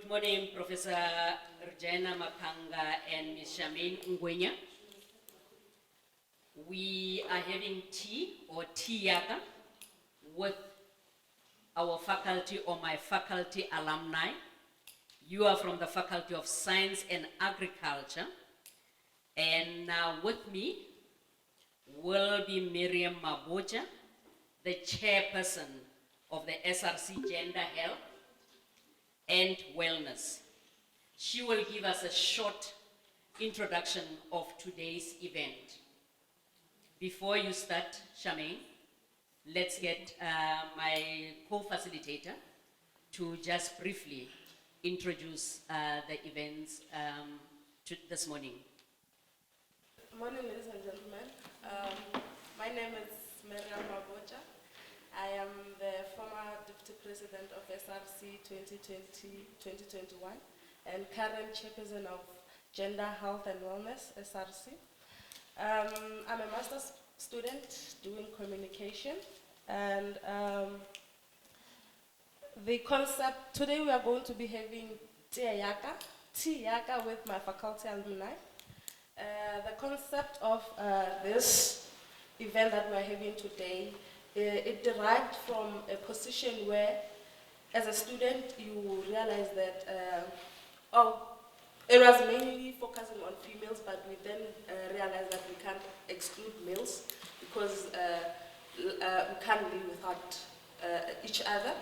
morning, Professor Regina Mapanga and Ms. Charmaine. We are having tea or TeaYAKA with our faculty or my faculty alumni. You are from the Faculty of Science and Agriculture. And with me will be Miriam Maboja, the chairperson of the SRC Gender Health and Wellness. She will give us a short introduction of today's event. Before you start, Charmaine, let's get my co-facilitator to just briefly introduce the events this morning. Good morning, ladies and gentlemen. My name is Miriam Maboja. I am the former Deputy President of SRC 2020-2021 and current Chairperson of Gender Health and Wellness, SRC. I'm a master's student doing communication, and the concept, today we are going to be having TeaYAKA with my faculty alumni. The concept of this event that we're having today, it derived from a position where, as a student, you realize that, it was mainly focusing on females, but we then realized that we can't exclude males because we can't live without each other.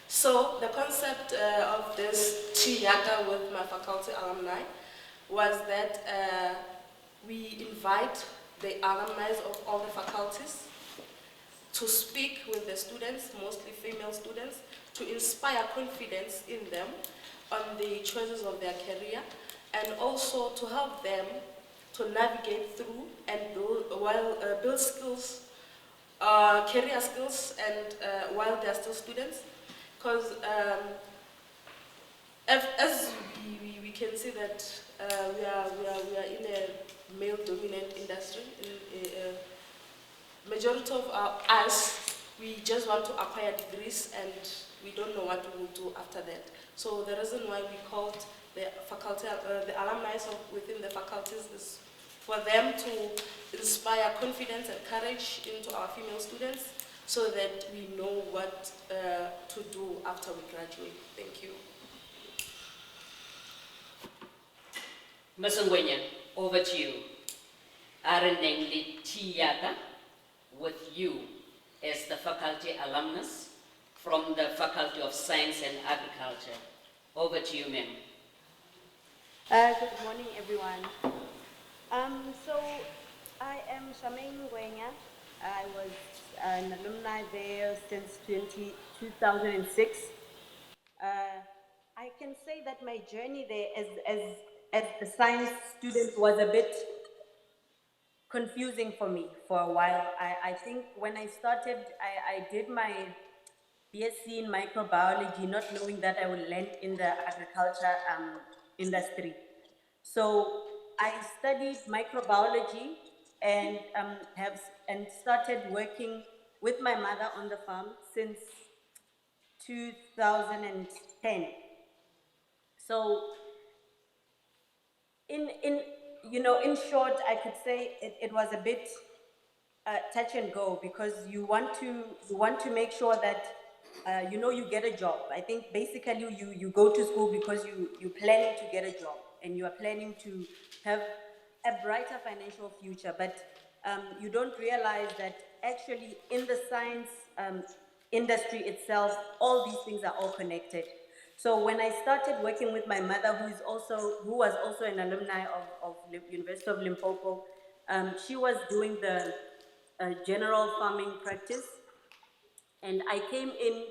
So the concept of this TeaYAKA with my faculty alumni was that we invite the alumni of all the faculties to speak with the students, mostly female students, to inspire confidence in them on the choices of their career, and also to help them to navigate through and build skills, career skills, and while they're still students. Because as we can see that we are in a male-dominant industry. Majority of us, we just want to acquire degrees and we don't know what we will do after that. So the reason why we called the faculty, the alumni within the faculties, is for them to inspire confidence and courage into our female students so that we know what to do after we graduate. Thank you. Ms. Ngwenya, over to you. Namely TeaYAKA with you as the faculty alumnus from the Faculty of Science and Agriculture. Over to you, ma'am. Good morning, everyone. So I am Charmaine. I was an alumni there since 2006. I can say that my journey there as a science student was a bit confusing for me for a while. I think when I started, I did my BSc in microbiology, not knowing that I would land in the agriculture industry. So I studied microbiology and started working with my mother on the farm since 2010. So in short, I could say it was a bit touch and go, because you want to make sure that you get a job. I think basically you go to school because you're planning to get a job and you are planning to have a brighter financial future, but you don't realize that actually in the science industry itself, all these things are all connected. So when I started working with my mother, who was also an alumni of University of Limpopo, she was doing the general farming practice, and I came in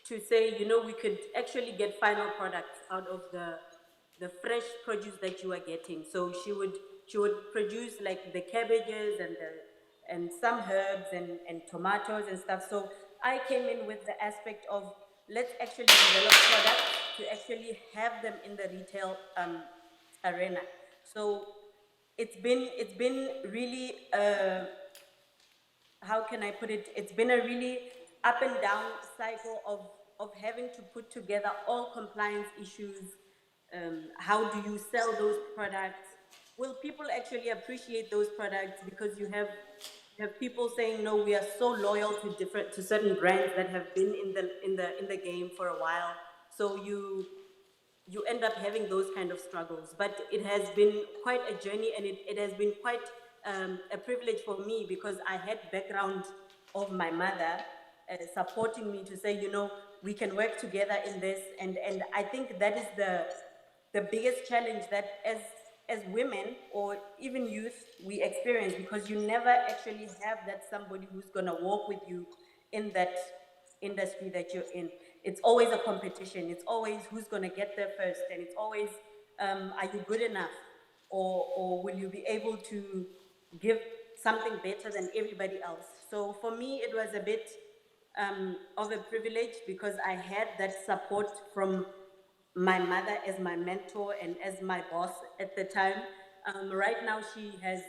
to say, we could actually get final products out of the fresh produce that you are getting. So she would produce like the cabbages and some herbs and tomatoes and stuff. So I came in with the aspect of, let's actually develop products to actually have them in the retail arena. So it's been really how can I put it? It's been a really up and down cycle of having to put together all compliance issues, How do you sell those products? Will people actually appreciate those products? Because you have people saying, no, we are so loyal to certain brands that have been in the game for a while. So you end up having those kind of struggles. But it has been quite a journey, and it has been quite a privilege for me, because I had background of my mother supporting me to say, we can work together in this. And I think that is the biggest challenge that as women or even youth we experience, because you never actually have that somebody who's going to walk with you in that industry that you're in. It's always a competition. It's always who's going to get there first, and it's always are you good enough, or will you be able to give something better than everybody else? So for me it was a bit of a privilege, because I had that support from my mother as my mentor and as my boss at the time. Right now, she has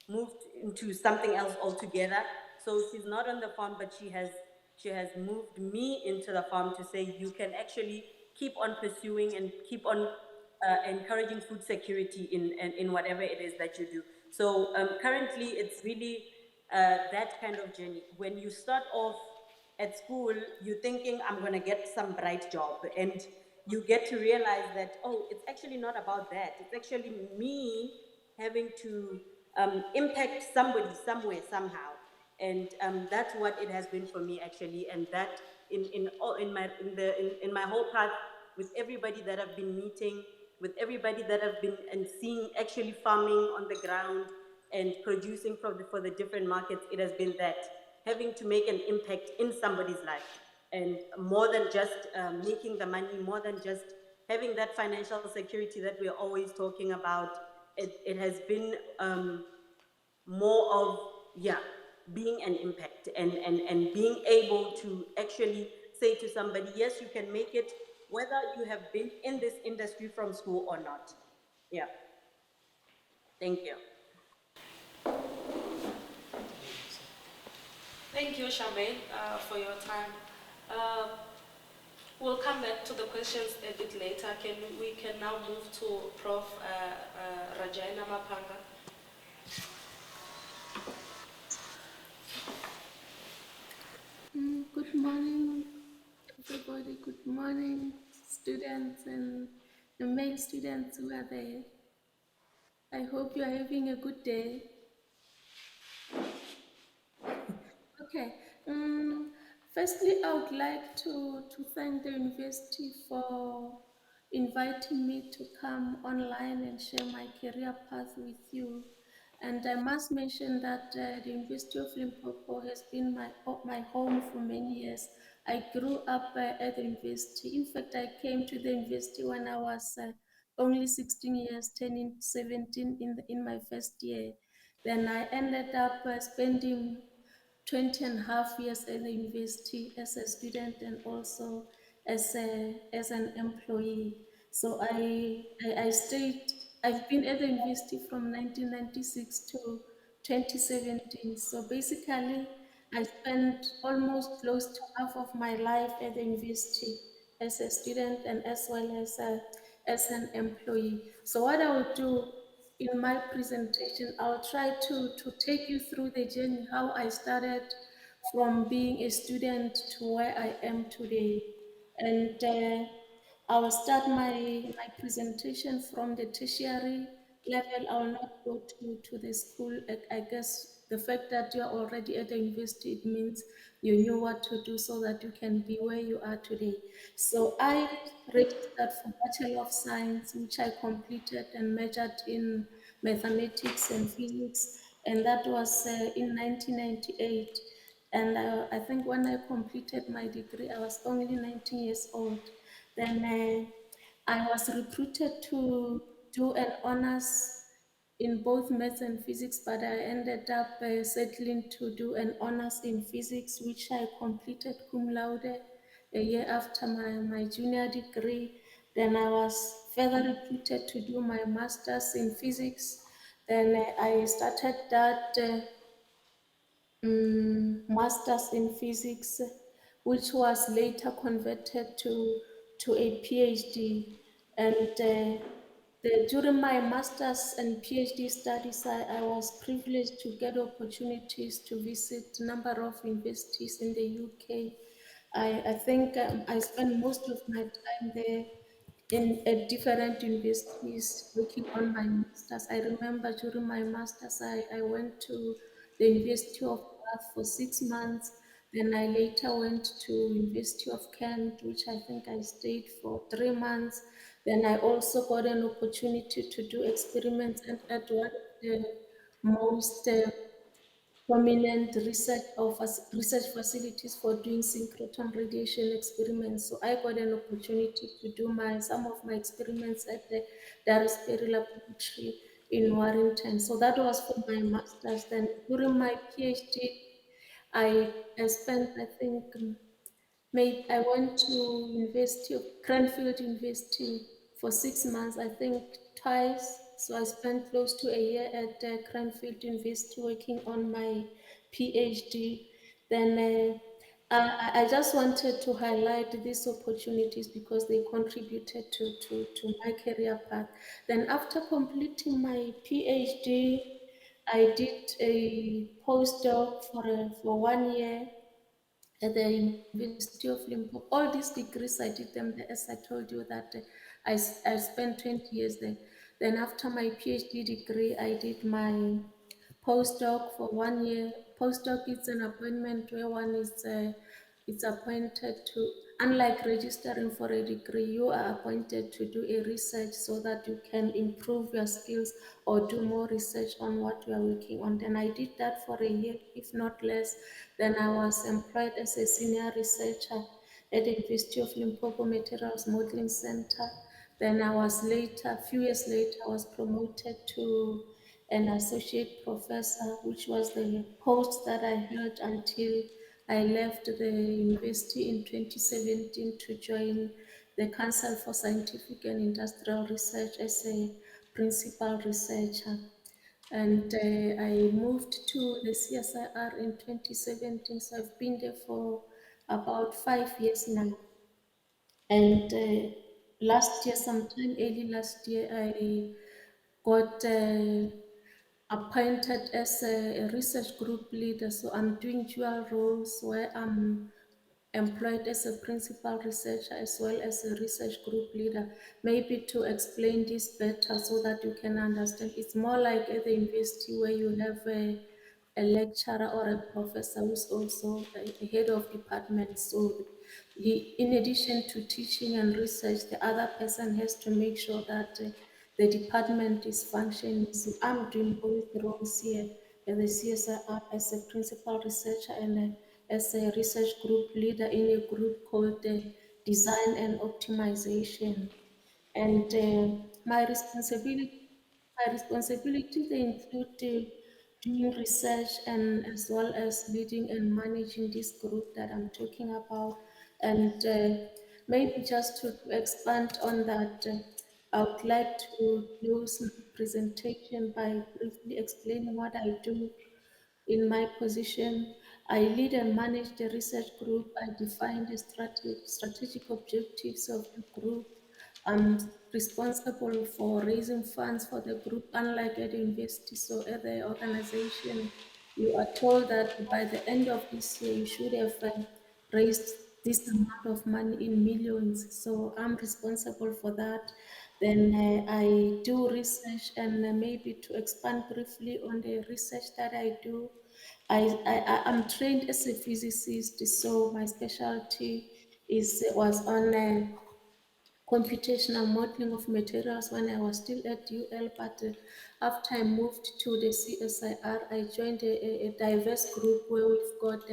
moved into something else altogether. So she's not on the farm, but she has moved me into the farm to say you can actually keep on pursuing and keep on encouraging food security in whatever it is that you do. So currently, it's really that kind of journey. When you start off at school, you're thinking, I'm going to get some bright job. And you get to realize that, oh, it's actually not about that. It's actually me having to impact somebody somewhere, somehow. And that's what it has been for me, actually. And that in my whole path, with everybody that I've been meeting, with everybody that I've been and seeing actually farming on the ground and producing for the different markets, it has been that having to make an impact in somebody's life, and more than just making the money, more than just having that financial security that we're always talking about. It has been more of, yeah, being an impact, and being able to actually say to somebody, yes, you can make it, whether you have been in this industry from school or not. Yeah. Thank you. Thank you, Charmaine, for your time. Uh, we'll come back to the questions a bit later. We can now move to Prof Mapanga. Good morning, everybody. Good morning, students and the male students who are there. I hope you are having a good day. Okay. Firstly, I would like to thank the university for inviting me to come online and share my career path with you. And I must mention that the University of Limpopo has been my home for many years. I grew up at the university. In fact, I came to the university when I was only 16 years, turning 17 in my first year. Then I ended up spending 20 and a half years at the university as a student and also as an employee. So I stayed, I've been at the university from 1996 to 2017. So basically, I spent almost close to half of my life at the university as a student and as well as an employee. So what I will do in my presentation, I'll try to take you through the journey, how I started from being a student to where I am today. And I will start my presentation from the tertiary level. I will not go to the school. I guess the fact that you are already at the university, it means you knew what to do so that you can be where you are today. So I registered for Bachelor of Science, which I completed and majored in mathematics and physics, and that was in 1998. And I think when I completed my degree, I was only 19 years old. Then I was recruited to do an honors in both maths and physics, but I ended up settling to do an honors in physics, which I completed cum laude a year after my junior degree. Then I was further recruited to do my master's in physics. Then I started that master's in physics, which was later converted to a PhD. And during my master's and PhD studies, I was privileged to get opportunities to visit a number of universities in the UK. I think I spent most of my time there in at different universities working on my master's. I remember during my master's, I went to the University of Bath for 6 months. Then I later went to University of Kent, which I think I stayed for 3 months. Then I also got an opportunity to do experiments at one of the most prominent research facilities for doing synchrotron radiation experiments. So I got an opportunity to do some of my experiments at the Darisbury Laboratory in Warrington. So that was for my master's. Then during my PhD, I spent, I think, I went to University of Cranfield University for 6 months, I think twice. So I spent close to a year at Cranfield University working on my PhD. Then I just wanted to highlight these opportunities because they contributed to my career path. Then after completing my PhD, I did a postdoc for 1 year at the University of Limpopo. All these degrees, I did them there, as I told you that I spent 20 years there. Then after my PhD degree, I did my postdoc for 1 year. Postdoc is an appointment where one is appointed to, unlike registering for a degree, you are appointed to do a research so that you can improve your skills or do more research on what you are working on. Then I did that for a year, if not less. Then I was employed as a senior researcher at the University of Limpopo Materials Modeling Center. Then I was later, a few years later, I was promoted to an associate professor, which was the post that I held until I left the university in 2017 to join the Council for Scientific and Industrial Research as a principal researcher. And I moved to the CSIR in 2017, so I've been there for about 5 years now. And last year, sometime early last year, I got appointed as a research group leader. So I'm doing dual roles where I'm employed as a principal researcher as well as a research group leader. Maybe to explain this better so that you can understand, it's more like at the university where you have a lecturer or a professor who's also a head of department. So in addition to teaching and research, the other person has to make sure that the department is functioning. So I'm doing both roles here at the CSIR as a principal researcher and as a research group leader in a group called Design and Optimization. And my responsibilities they include doing research and as well as leading and managing this group that I'm talking about. And maybe just to expand on that, I would like to close my presentation by briefly explaining what I do in my position. I lead and manage the research group. I define the strategic objectives of the group. I'm responsible for raising funds for the group, unlike at the university. So at the organization, you are told that by the end of this year, you should have raised this amount of money in millions. So I'm responsible for that. Then I do research, and maybe to expand briefly on the research that I do, I'm trained as a physicist, so my specialty was on computational modeling of materials when I was still at UL, but after I moved to the CSIR, I joined a diverse group where we've got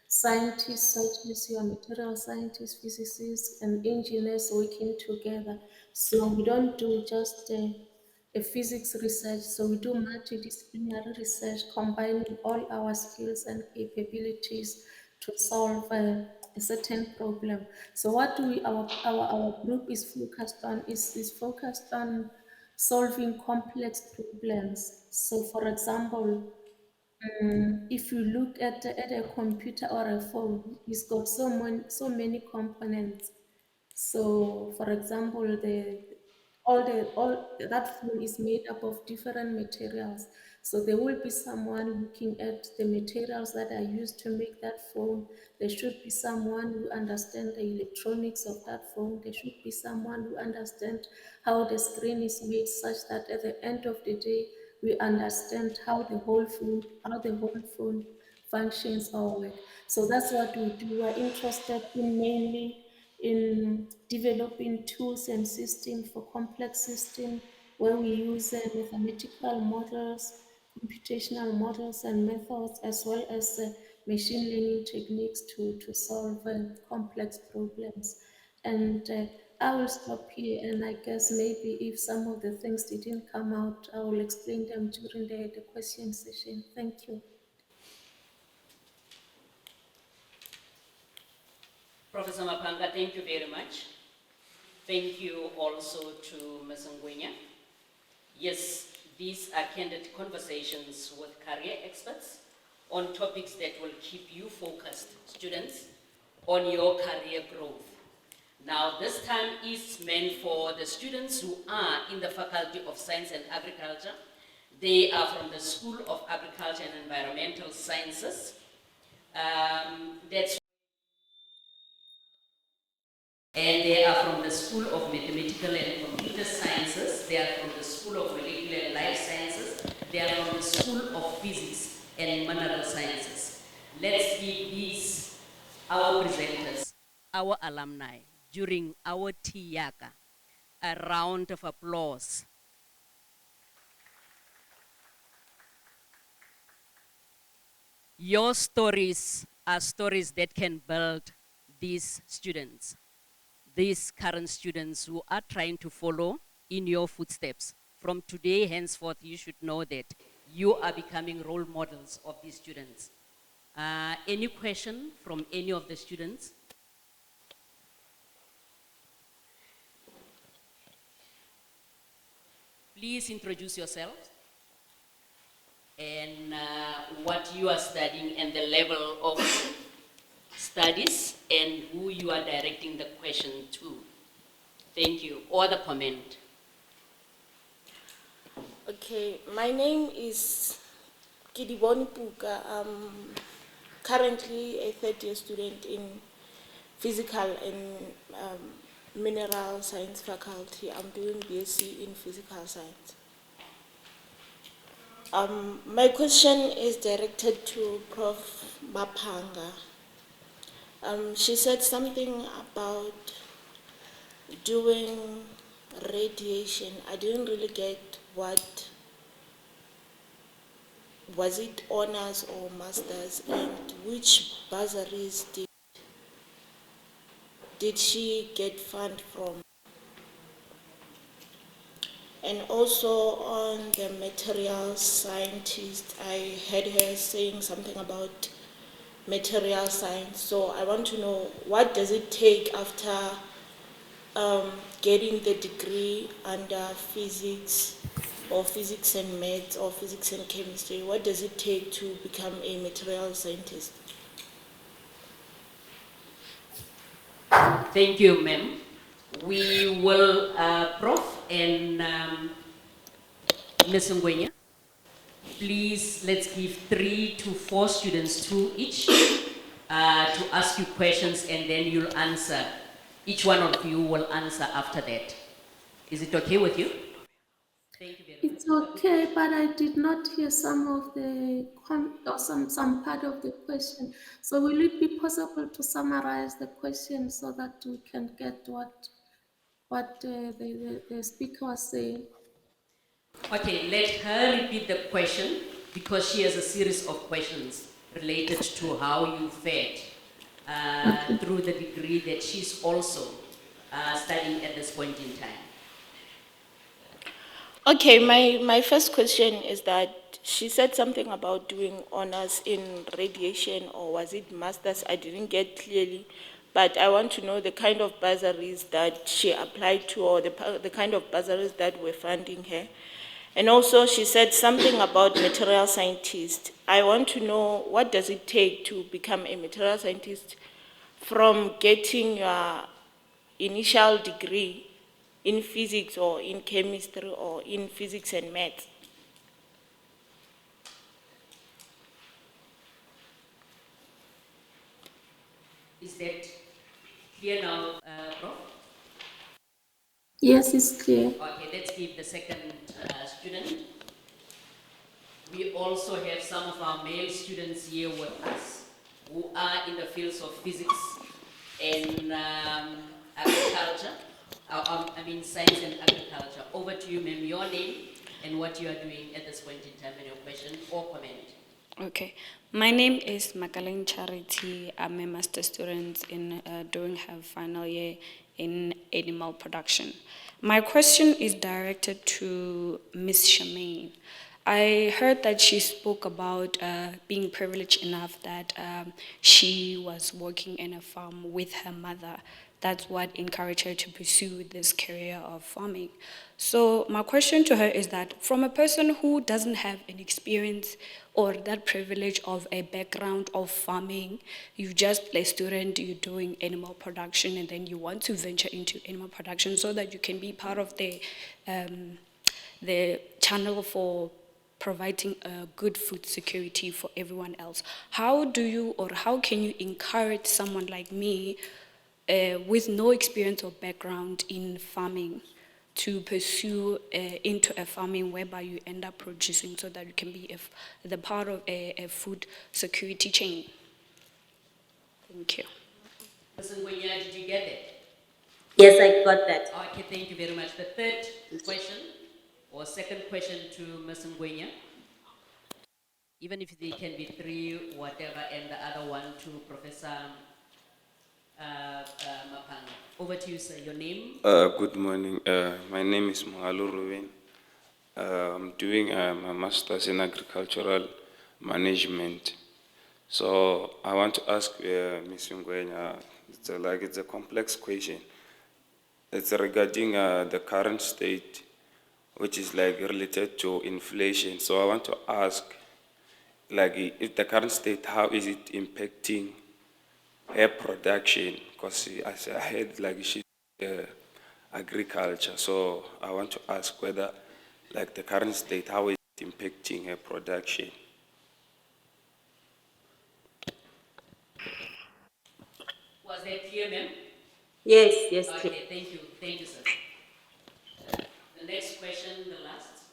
scientists such as your material scientists, physicists, and engineers working together. So we don't do just a physics research, so we do multidisciplinary research, combining all our skills and capabilities to solve a certain problem. So what do our group is focused on is focused on solving complex problems. So for example, if you look at a computer or a phone, it's got so many components. So, for example, all that phone is made up of different materials. So there will be someone looking at the materials that are used to make that phone. There should be someone who understands the electronics of that phone. There should be someone who understands how the screen is made, such that at the end of the day, we understand how the whole phone functions or work. So that's what we do. We're interested in mainly in developing tools and systems for complex systems where we use mathematical models, computational models and methods, as well as machine learning techniques to solve complex problems. And I will stop here, and I guess maybe if some of the things didn't come out, I will explain them during the question session. Thank you. Professor Mapanga, thank you very much. Thank you also to Ms. Ngwenya. Yes, these are candid conversations with career experts on topics that will keep you focused, students, on your career growth. Now, this time is meant for the students who are in the Faculty of Science and Agriculture. They are from the School of Agriculture and Environmental Sciences. And they are from the School of Mathematical and Computer Sciences. They are from the School of Molecular and Life Sciences. They are from the School of Physics and Mineral Sciences. Let's give these, our presenters, our alumni, during our TeaYAKA, a round of applause. Your stories are stories that can build these students, these current students who are trying to follow in your footsteps. From today henceforth, you should know that you are becoming role models of these students. Any question from any of the students? Please introduce yourself and what you are studying and the level of studies and who you are directing the question to. Thank you. Or the comment. Okay, my name is Kidiboni Puka. I'm currently a third-year student in physical and mineral science faculty. I'm doing BSc in physical science. My question is directed to Prof Mapanga. She said something about doing radiation. I didn't really get what was it, honors or masters, and which bursaries did she get fund from? And also on the materials scientist, I heard her saying something about material science. So I want to know, what does it take after getting the degree under physics or physics and maths or physics and chemistry? What does it take to become a material scientist? Thank you, ma'am. We will, Prof and Ms. Ngwenya, please let's give 3 to 4 students, 2 each, to ask you questions and then you'll answer. Each one of you will answer after that. Is it okay with you? Thank you very much. It's okay, but I did not hear some of the some part of the question. So will it be possible to summarize the question so that we can get what the speaker was saying? Okay, let her repeat the question because she has a series of questions related to how you fared through the degree that she's also studying at this point in time. Okay, my first question is that she said something about doing honors in radiation, or was it masters? I didn't get clearly, but I want to know the kind of bursaries that she applied to, or the kind of bursaries that were funding her. And also she said something about material scientist. I want to know, what does it take to become a material scientist, from getting initial degree in physics or in chemistry or in physics and maths. Is that clear now, Prof? Yes, it's clear. Okay, let's give the second student. We also have some of our male students here with us who are in the fields of physics and agriculture. I mean science and agriculture. Over to you, ma'am. Your name and what you are doing at this point in time and your question or comment. Okay, my name is Makaleng Charity. I'm a master student in doing her final year in animal production. My question is directed to Miss Charmaine. I heard that she spoke about being privileged enough that she was working in a farm with her mother. That's what encouraged her to pursue this career of farming. So my question to her is that from a person who doesn't have an experience or that privilege of a background of farming, you just a student, you're doing animal production, and then you want to venture into animal production so that you can be part of the channel for providing good food security for everyone else. How do you or how can you encourage someone like me with no experience or background in farming to pursue into a farming whereby you end up producing so that you can be the part of a food security chain? Thank you. Ms. Ngwenya, did you get that? Yes, I got that. Okay, thank you very much. The third question or second question to Ms. Ngwenya, even if they can be three, whatever, and the other one to Professor Mapanga. Over to you, sir. Your name? Good morning. My name is Mahalo Ruben. I'm doing my master's in agricultural management. So I want to ask Ms. Ngwenya, it's a complex question. It's regarding the current state, which is like related to inflation. So I want to ask, like, if the current state, how is it impacting her production? Because as I heard, like, she agriculture. So I want to ask whether, like, the current state, how is it impacting her production? Was that clear, ma'am? Yes, yes, clear. Okay, thank you. Thank you, sir. The next question, the last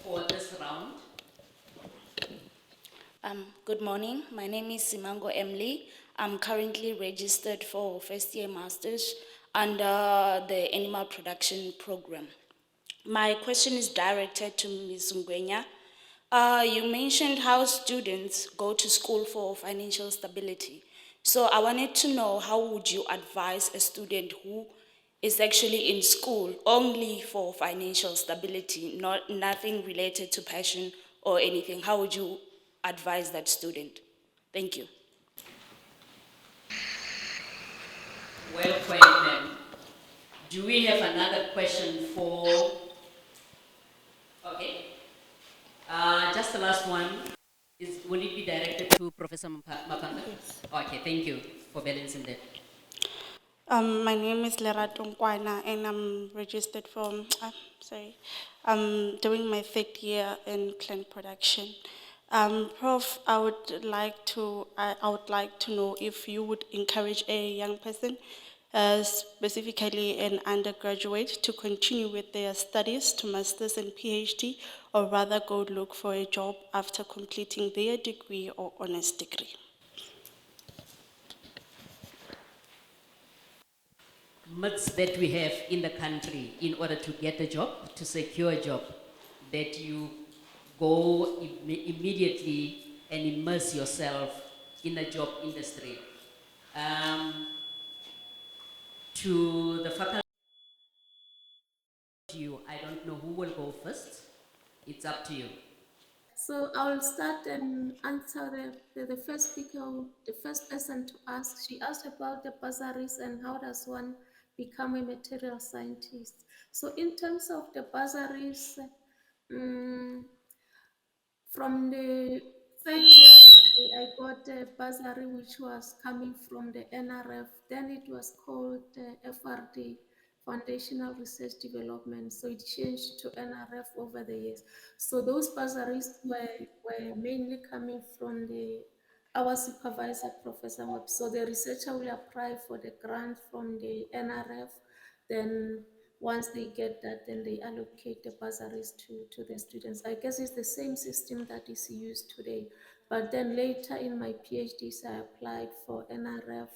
for this round. Good morning. My name is Simango Emily. I'm currently registered for first year masters under the animal production program. My question is directed to Ms. Ngwenya. You mentioned how students go to school for financial stability. So I wanted to know, how would you advise a student who is actually in school only for financial stability, nothing related to passion or anything? How would you advise that student? Thank you. Well played, ma'am. Do we have another question for? Okay. Just the last one. Will it be directed to Professor Mapanga? Yes. Okay, thank you for balancing that. My name is Lerato Nkwana and I'm registered for, I'm doing my third year in plant production. Prof, I would like to know if you would encourage a young person, specifically an undergraduate, to continue with their studies to master's and PhD, or rather go look for a job after completing their degree or honors degree. Myths that we have in the country in order to get a job, to secure a job, that you go immediately and immerse yourself in the job industry. To the faculty, I don't know who will go first. It's up to you. So I will start and answer the first speaker, the first person to ask. She asked about the bursaries and how does one become a material scientist. So in terms of the bursaries, from the third year, I got got a bursary which was coming from the NRF. Then it was called FRD, Foundational Research Development. So it changed to NRF over the years. So those bursaries were mainly coming from our supervisor, Professor Webb. So the researcher will apply for the grant from the NRF. Then once they get that, then they allocate the bursaries to the students. I guess it's the same system that is used today. But then later in my PhDs, I applied for NRF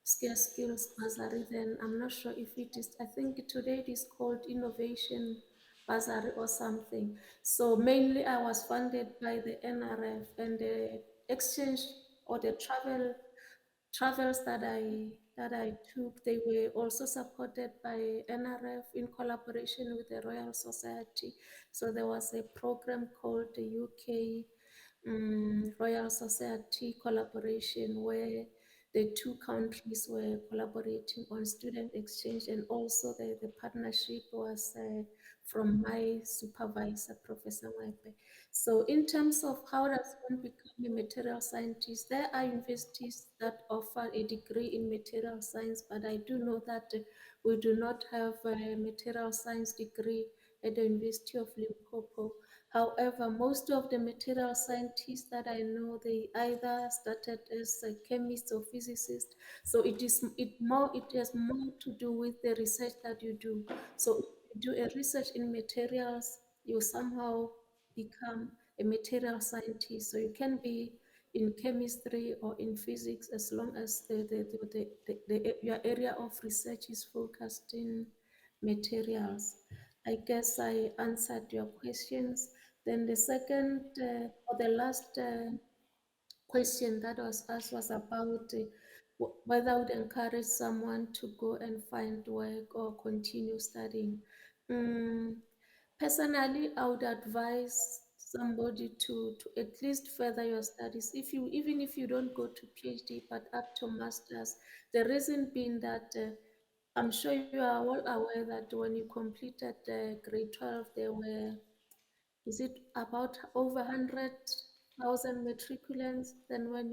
scarce skills bursary. Then I'm not sure if it is, I think today it is called innovation bursary or something. So mainly I was funded by the NRF, and the exchange or the travels that I took, they were also supported by NRF in collaboration with the Royal Society. So there was a program called the UK Royal Society collaboration, where the two countries were collaborating on student exchange, and also the partnership was from my supervisor, Professor Mapanga. So in terms of how does one become a material scientist, there are universities that offer a degree in material science, but I do know that we do not have a material science degree at the University of Limpopo. However, most of the material scientists that I know, they either started as a chemist or physicist. So it has more to do with the research that you do. So if you do a research in materials, you somehow become a material scientist. So you can be in chemistry or in physics, as long as your area of research is focused in materials. I guess I answered your questions. Then the second or the last question that was asked was about whether I would encourage someone to go and find work or continue studying. Mm, Personally, I would advise somebody to at least further your studies. Even if you don't go to PhD, but up to masters. The reason being that I'm sure you are all aware that when you completed grade 12, there were, is it about over 100,000 matriculants? Then when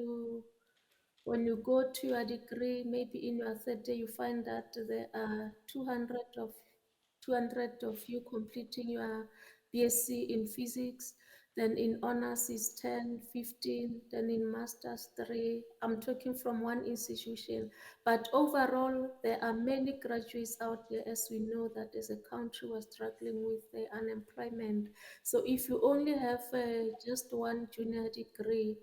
you go to your degree, maybe in your third year, you find that there are 200 of you completing your BSc in physics. Then in honors is 10, 15, then in masters 3. I'm talking from one institution. But overall, there are many graduates out there, as we know that as a country we're struggling with unemployment. So if you only have just one junior degree,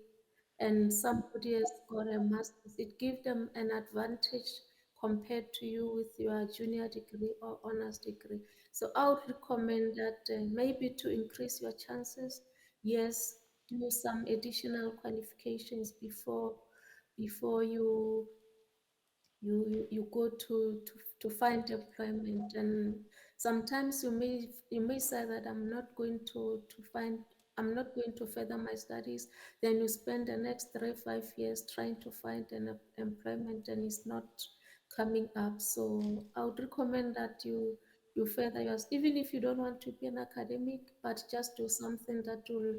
and somebody has got a master's, it gives them an advantage compared to you with your junior degree or honors degree. So I would recommend that maybe to increase your chances, yes, do some additional qualifications before you go to find employment. And sometimes you may say that I'm not going to further my studies. Then you spend the next 3-5 years trying to find an employment, and it's not coming up. So I would recommend that you further yours, even if you don't want to be an academic, but just do something that will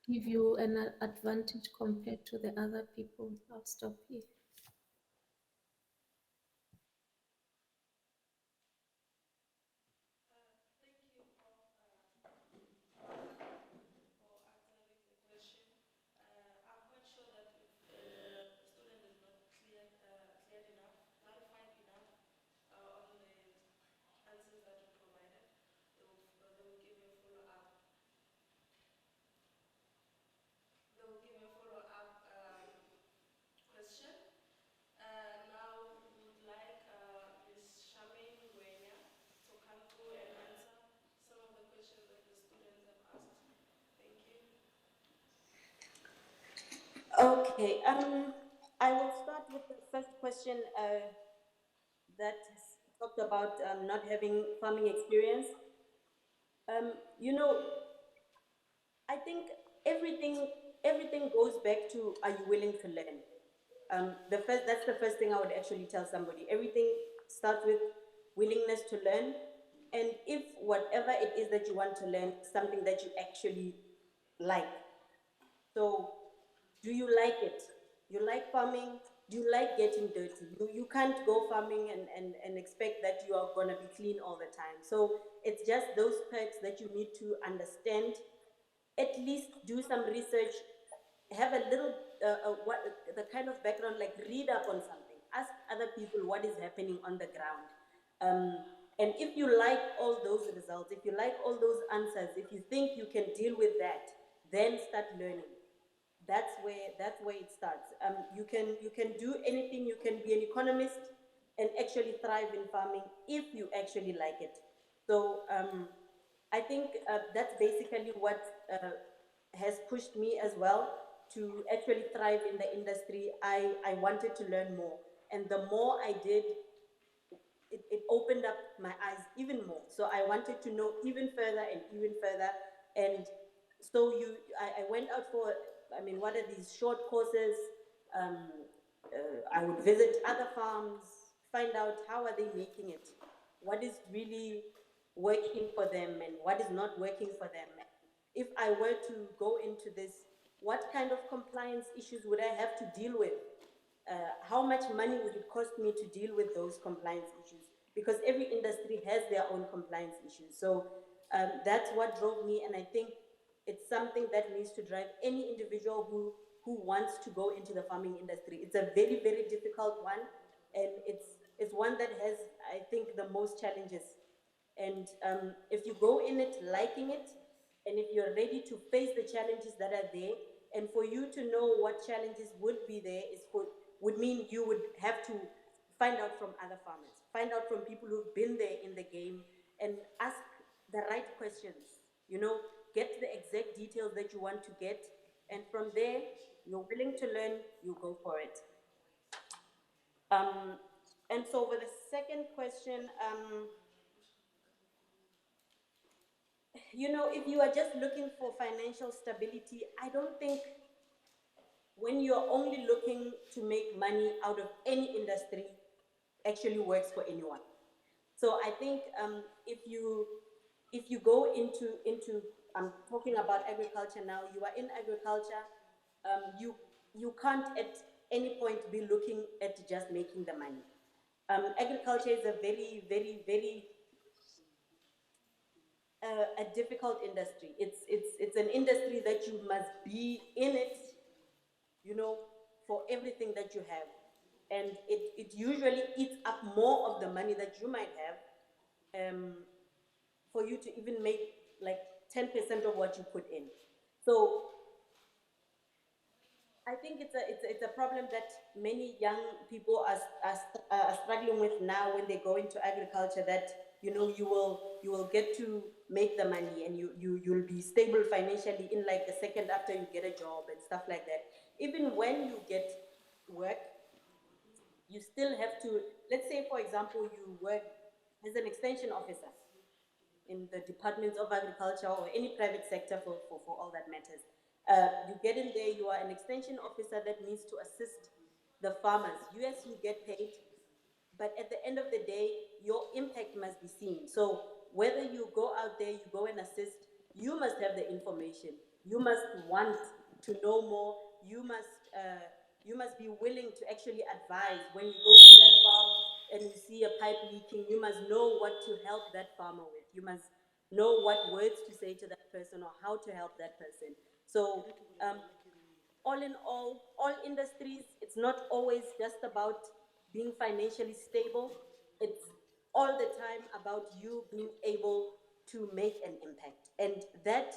give you an advantage compared to the other people. I'll stop here. Question. Now we would like Ms. Charmaine to come through and answer some of the questions that the students have asked. Thank you. Okay, I will start with the first question that talked about not having farming experience. You know, I think everything goes back to, are you willing to learn? That's the first thing I would actually tell somebody. Everything starts with willingness to learn, and if whatever it is that you want to learn is something that you actually like. So Do you like it? You like farming? Do you like getting dirty? You can't go farming and expect that you are going to be clean all the time. So it's just those perks that you need to understand, at least do some research, have a little, what the kind of background, like read up on something, ask other people what is happening on the ground. And if you like all those results, if you like all those answers, if you think you can deal with that, then start learning. That's where it starts. You can do anything. You can be an economist and actually thrive in farming if you actually like it. So I think that's basically what has pushed me as well to actually thrive in the industry. I wanted to learn more, and the more I did, it opened up my eyes even more. So I wanted to know even further and even further. And so I went out for, I mean, what are these short courses? Um, I would visit other farms, find out how are they making it, what is really working for them and what is not working for them. If I were to go into this, what kind of compliance issues would I have to deal with? How much money would it cost me to deal with those compliance issues? Because every industry has their own compliance issues. So that's what drove me, and I think it's something that needs to drive any individual who wants to go into the farming industry. It's a very, very difficult one, and it's one that has, I think, the most challenges. And if you go in it liking it, and if you're ready to face the challenges that are there, and for you to know what challenges would be there would mean you would have to find out from other farmers, find out from people who've been there in the game, and ask the right questions. You know, get the exact details that you want to get, and from there, you're willing to learn, you go for it. Um, and so, for the second question, you know, if you are just looking for financial stability, I don't think when you're only looking to make money out of any industry actually works for anyone. So I think if you go into I'm talking about agriculture now. You are in agriculture. You can't at any point be looking at just making the money. Agriculture is a very, very, very a difficult industry. It's an industry that you must be in it, you know, for everything that you have. And it usually eats up more of the money that you might have, for you to even make like 10% of what you put in. So I think it's a problem that many young people are struggling with now when they go into agriculture, that, you know, you will get to make the money, and you'll be stable financially in like the second after you get a job and stuff like that. Even when you get work, you still have to, let's say, for example, you work as an extension officer in the departments of agriculture or any private sector for all that matters. You get in there, you are an extension officer that needs to assist the farmers. Yes, you get paid, but at the end of the day, your impact must be seen. So whether you go out there, you go and assist, you must have the information. You must want to know more. You must be willing to actually advise. When you go to that farm and you see a pipe leaking, you must know what to help that farmer with. You must know what words to say to that person or how to help that person. So um, all in all industries, it's not always just about being financially stable. It's all the time about you being able to make an impact. And that,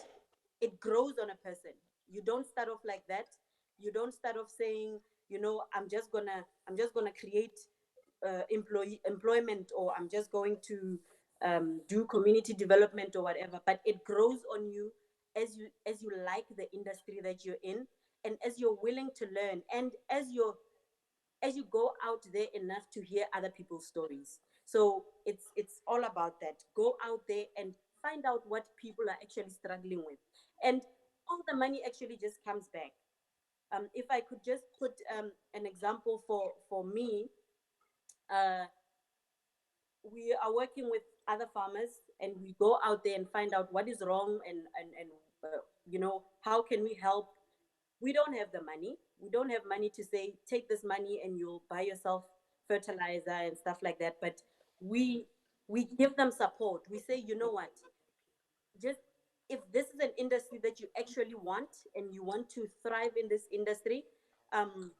it grows on a person. You don't start off like that. You don't start off saying, you know, I'm just gonna create employment, or I'm just going to do community development or whatever. But it grows on you as you like the industry that you're in, and as you're willing to learn, and as you go out there enough to hear other people's stories. So it's all about that. Go out there and find out what people are actually struggling with, and all the money actually just comes back. If I could just put an example for me, uh, we are working with other farmers, and we go out there and find out what is wrong, and you know, how can we help we don't have the money. We don't have money to say, take this money and you'll buy yourself fertilizer and stuff like that. But we we give them support. We say, you know what, just if this is an industry that you actually want and you want to thrive in this industry, um,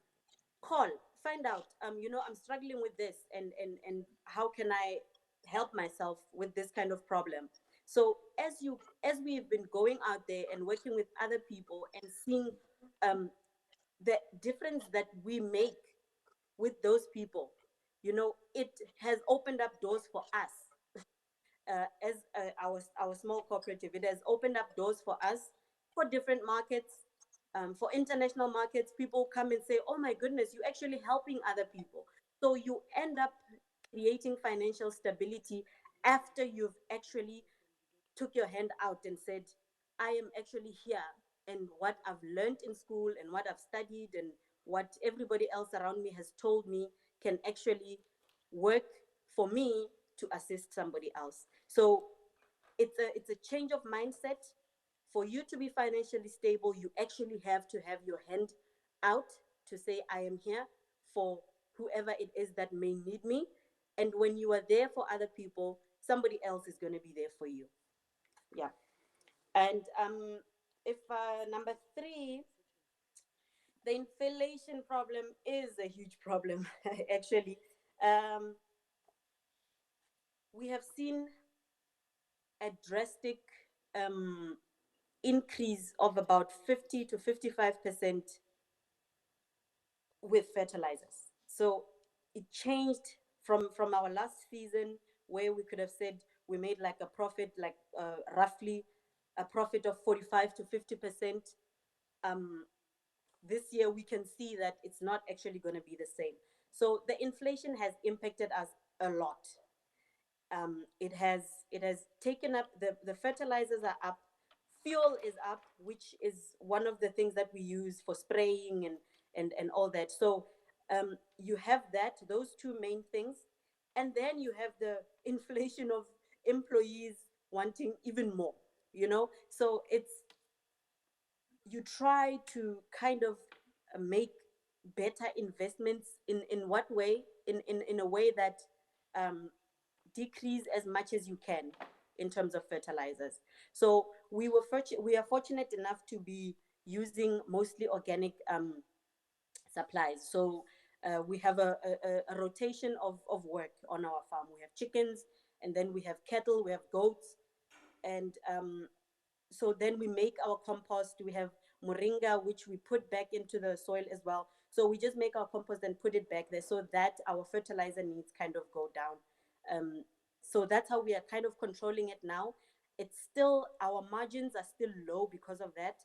call, find out, I'm struggling with this, and how can I help myself with this kind of problem. So as we've been going out there and working with other people and seeing um, the difference that we make with those people, it has opened up doors for us as our small cooperative. It has opened up doors for us for different markets, for international markets. People come and say, "Oh my goodness, you're actually helping other people." So you end up creating financial stability after you've actually took your hand out and said, I am actually here, and what I've learned in school and what I've studied and what everybody else around me has told me can actually work for me to assist somebody else. So it's a change of mindset. For you to be financially stable, you actually have to have your hand out to say, I am here for whoever it is that may need me. And when you are there for other people, somebody else is going to be there for you. Yeah. And if number three, the inflation problem is a huge problem, actually. Um, we have seen a drastic increase of about 50 to 55% with fertilizers. So it changed from our last season, where we could have said we made like a profit, like roughly a profit of 45 to 50%. This year we can see that it's not actually going to be the same. So the inflation has impacted us a lot. It has taken up, the fertilizers are up, fuel is up, which is one of the things that we use for spraying and all that. So you have those two main things, and then you have the inflation of employees wanting even more. So you try to kind of make better investments in what way, in a way that decrease as much as you can in terms of fertilizers. So we are fortunate enough to be using mostly organic supplies. So we have a rotation of work on our farm. We have chickens, and then we have cattle, we have goats, and so then we make our compost. We have moringa, which we put back into the soil as well. So we just make our compost and put it back there, so that our fertilizer needs kind of go down. So that's how we are kind of controlling it now. It's still, our margins are still low because of that,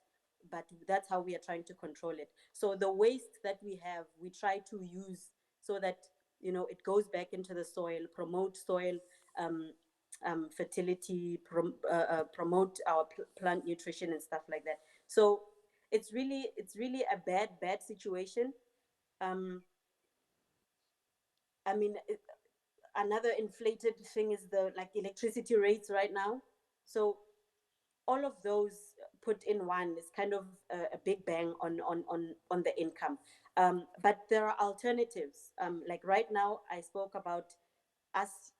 but that's how we are trying to control it. So the waste that we have, we try to use so that it goes back into the soil, promote soil fertility, promote our plant nutrition and stuff like that. So it's really a bad situation. I mean, another inflated thing is the like electricity rates right now. So all of those put in one is kind of a big bang on the income. But there are alternatives. Like right now, I spoke about us,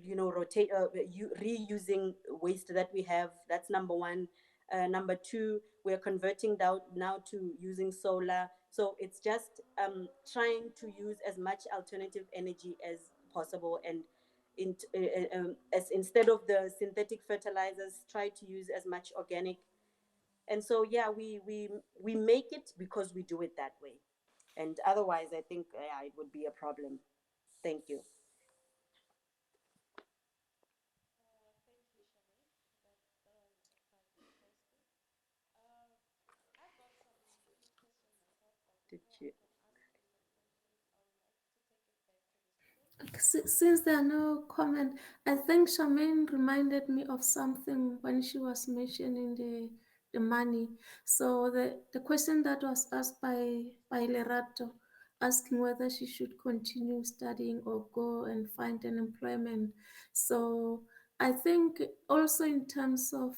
reusing waste that we have. That's number one. Number two, we're converting down now to using solar. So it's just trying to use as much alternative energy as possible, and as instead of the synthetic fertilizers, try to use as much organic. And so yeah, we make it because we do it that way, and otherwise I think, yeah, it would be a problem. Thank you. Did you? Since there are no comment, I think Charmaine reminded me of something when she was mentioning the money. So the question that was asked by Lerato, asking whether she should continue studying or go and find an employment. So I think also in terms of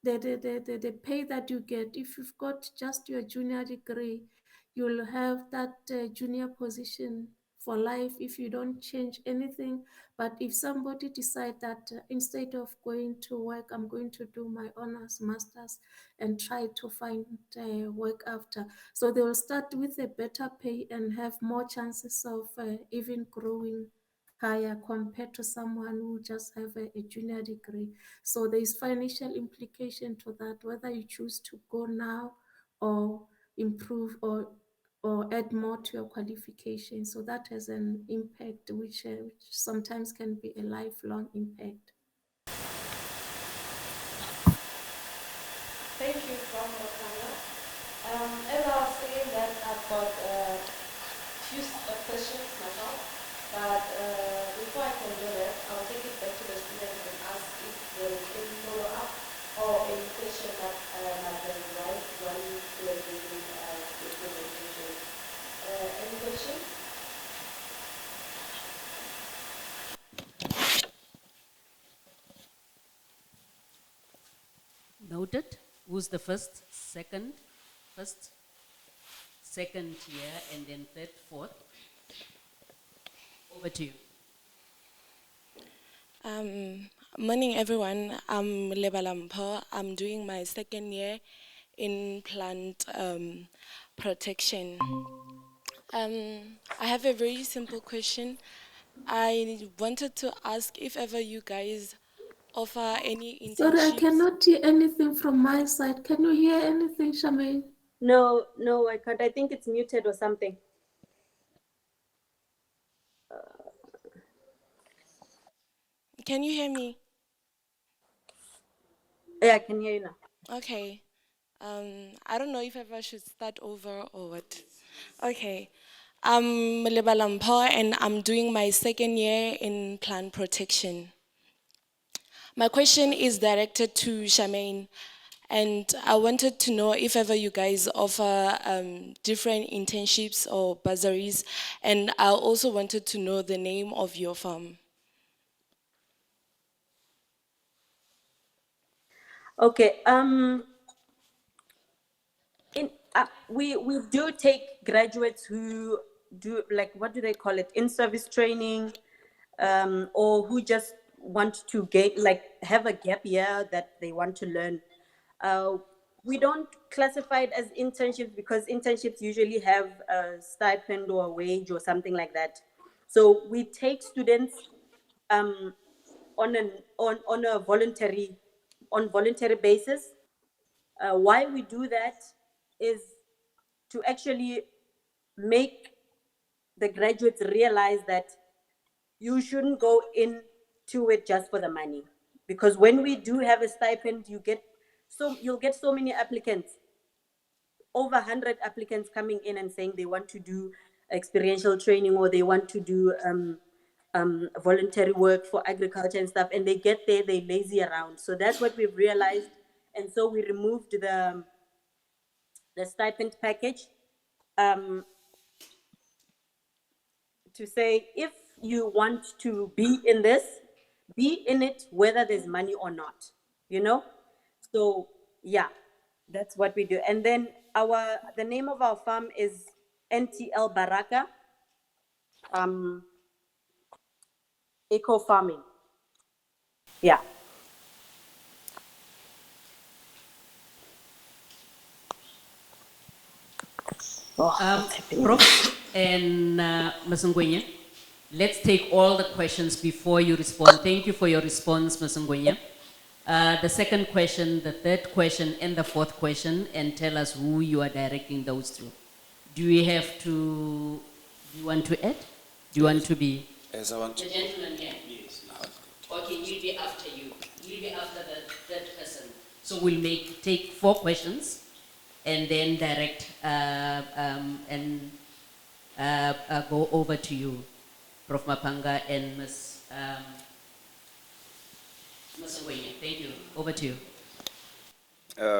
the pay that you get. If you've got just your junior degree, you'll have that junior position for life if you don't change anything. But if somebody decide that instead of going to work, I'm going to do my honors, masters, and try to find work after, so they will start with a better pay and have more chances of even growing higher compared to someone who just have a junior degree. So there is financial implication to that, whether you choose to go now or improve or add more to your qualification. So that has an impact, which sometimes can be a lifelong impact. Thank you, Prof Mapanga. As I was saying that I've got few questions myself, but before I can do that, I'll take it back to the students and ask if there is any follow-up or any question that might arise while you are doing the presentation. Any questions? Noted. Who's the first, second year, and then third, fourth? Over to you. Morning, everyone. I'm Limpopo. I'm doing my second year in plant protection. I have a very simple question. I wanted to ask if ever you guys offer any Sorry, I internships. cannot hear anything from my side. Can you hear anything, Charmaine? No, I can't. I think it's muted or something. Can you hear me? Yeah, I can hear you now. Okay. I don't know if ever I should start over or what. Okay. I'm Limpopo and I'm doing my second year in plant protection. My question is directed to Charmaine, and I wanted to know if ever you guys offer different internships or bursaries, and I also wanted to know the name of your firm. Okay. We do take graduates who do, like, what do they call it, in-service training, or who just want to have a gap year that they want to learn. We don't classify it as internships because internships usually have a stipend or a wage or something like that. So we take students on a voluntary basis. Why we do that is to actually make the graduates realize that you shouldn't go into it just for the money, because when we do have a stipend, you'll get so many applicants, over 100 applicants coming in and saying they want to do experiential training or they want to do voluntary work for agriculture and stuff, and they get there, they lazy around. So that's what we've realized, and so we removed the stipend package, to say, if you want to be in this, be in it whether there's money or not, you know? So yeah, that's what we do. And then the name of our farm is NTL Baraka Eco Farming. Yeah. Prof and Ms. Ngwenya, let's take all the questions before you respond. Thank you for your response, Ms. Ngwenya. The second question, the third question, and the fourth question, and tell us who you are directing those to. Do you want to add? Do you want to be? As I want to. The gentleman here. Yes. Okay, you'll be after you. You'll be after the third person. So we'll take 4 questions and then direct and go over to you, Prof Mapanga and Ms. Ngwenya. Thank you. Over to you.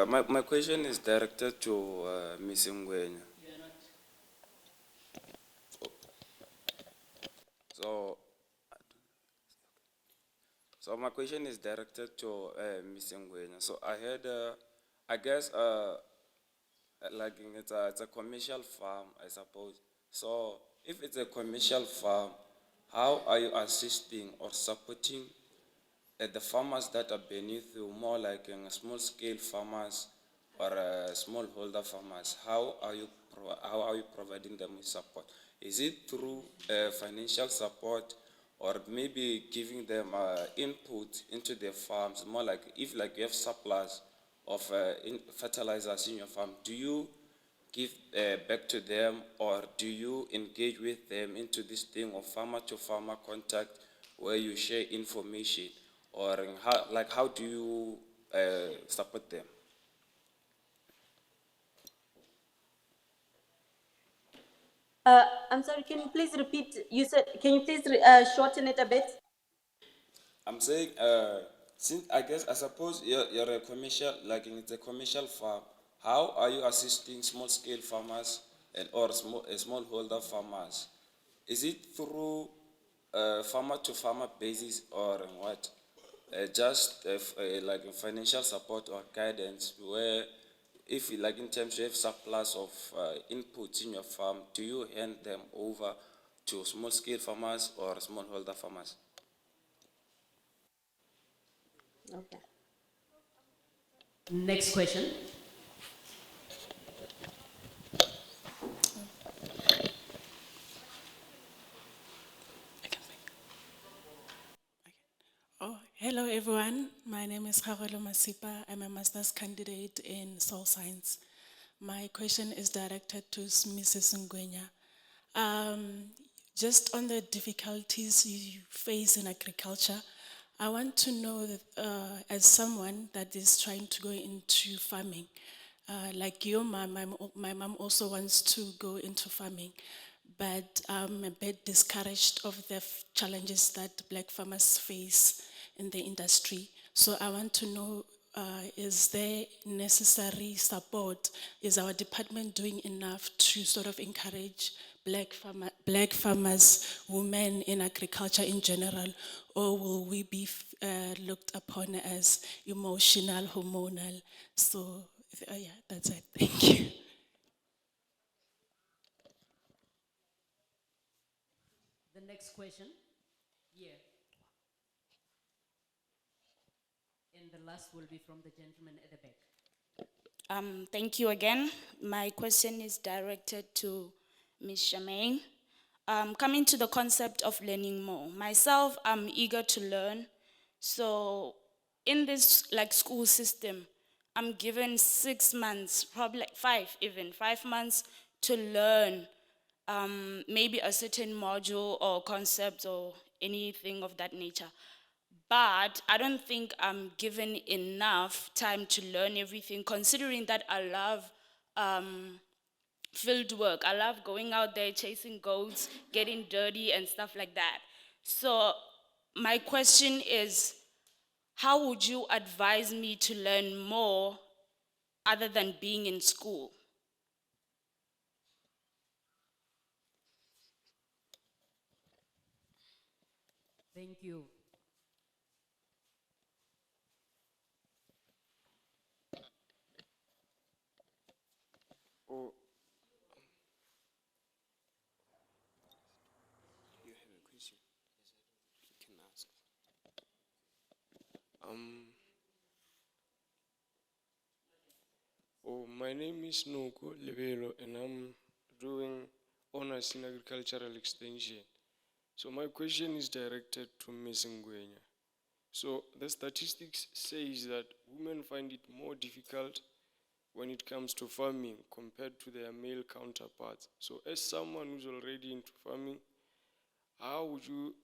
My question is directed to Ms. Ngwenya. So, So my question is directed to Ms. Ngwenya. So I heard, I guess, like it's a commercial farm, I suppose. So if it's a commercial farm, how are you assisting or supporting the farmers that are beneath you, more like small scale farmers or smallholder farmers? How are you providing them with support? Is it through financial support, or maybe giving them input into their farms? More like if like you have surplus of fertilizers in your farm, do you give back to them, or do you engage with them into this thing of farmer to farmer contact where you share information, or how do you support them? I'm sorry, can you please repeat? You said, can you please shorten it a bit? I'm saying, since I suppose you're a commercial, like it's a commercial farm, how are you assisting small scale farmers and or smallholder farmers? Is it through farmer to farmer basis, or what? Just like financial support or guidance, where if like in terms you have surplus of inputs in your farm, do you hand them over to small scale farmers or smallholder farmers? Okay. Next question. Oh, hello everyone. My name is Kharolo Masipa. I'm a master's candidate in soil science. My question is directed to Mrs. Ngwenya. Just on the difficulties you face in agriculture, I want to know that, as someone that is trying to go into farming, like your mom, my mom also wants to go into farming, but I'm a bit discouraged of the challenges that black farmers face in the industry. So I want to know, is there necessary support? Is our department doing enough to sort of encourage black farmers, women in agriculture in general, or will we be looked upon as emotional, hormonal? So yeah, that's it. Thank you. The next question. Here. And the last will be from the gentleman at the back. Thank you again. My question is directed to Ms. Charmaine. Coming to the concept of learning more. Myself, I'm eager to learn. So in this like school system, I'm given 6 months, probably like 5 even, 5 months to learn maybe a certain module or concept or anything of that nature. But I don't think I'm given enough time to learn everything, considering that I love field work. I love going out there, chasing goats, getting dirty and stuff like that. So my question is, how would you advise me to learn more other than being in school? Thank you. Or you have a question? You can ask. My name is Noko Lebelo, and I'm doing honors in agricultural extension. So my question is directed to Ms. Ngwenya. So the statistics says that women find it more difficult when it comes to farming compared to their male counterparts. So as someone who's already into farming, how would you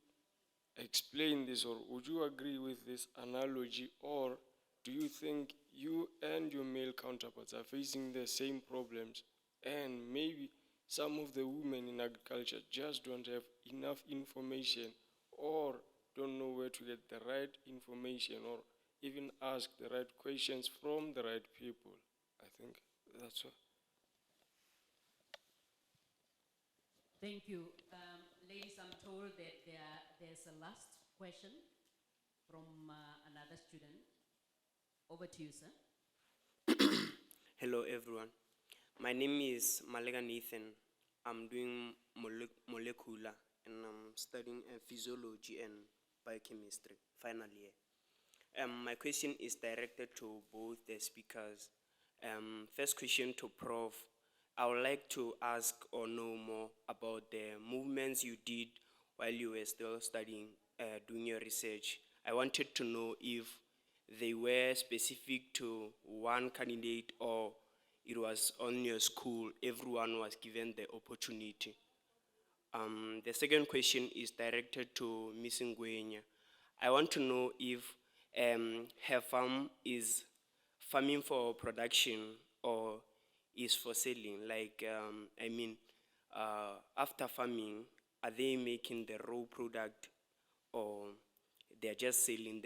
explain this, or would you agree with this analogy, or do you think you and your male counterparts are facing the same problems, and maybe some of the women in agriculture just don't have enough information, or don't know where to get the right information, or even ask the right questions from the right people? I think that's all. Thank you. Ladies, I'm told that there's a last question from another student. Over to you, sir. Hello everyone. My name is Malega Nathan. I'm doing molecular and I'm studying physiology and biochemistry, final year. My question is directed to both the speakers. First question to Prof. I would like to ask or know more about the movements you did while you were still studying, doing your research. I wanted to know if they were specific to one candidate or it was on your school, everyone was given the opportunity. The second question is directed to Ms. Ngwenya. I want to know if her farm is farming for production or is for selling. Like, after farming, are they making the raw product or they're just selling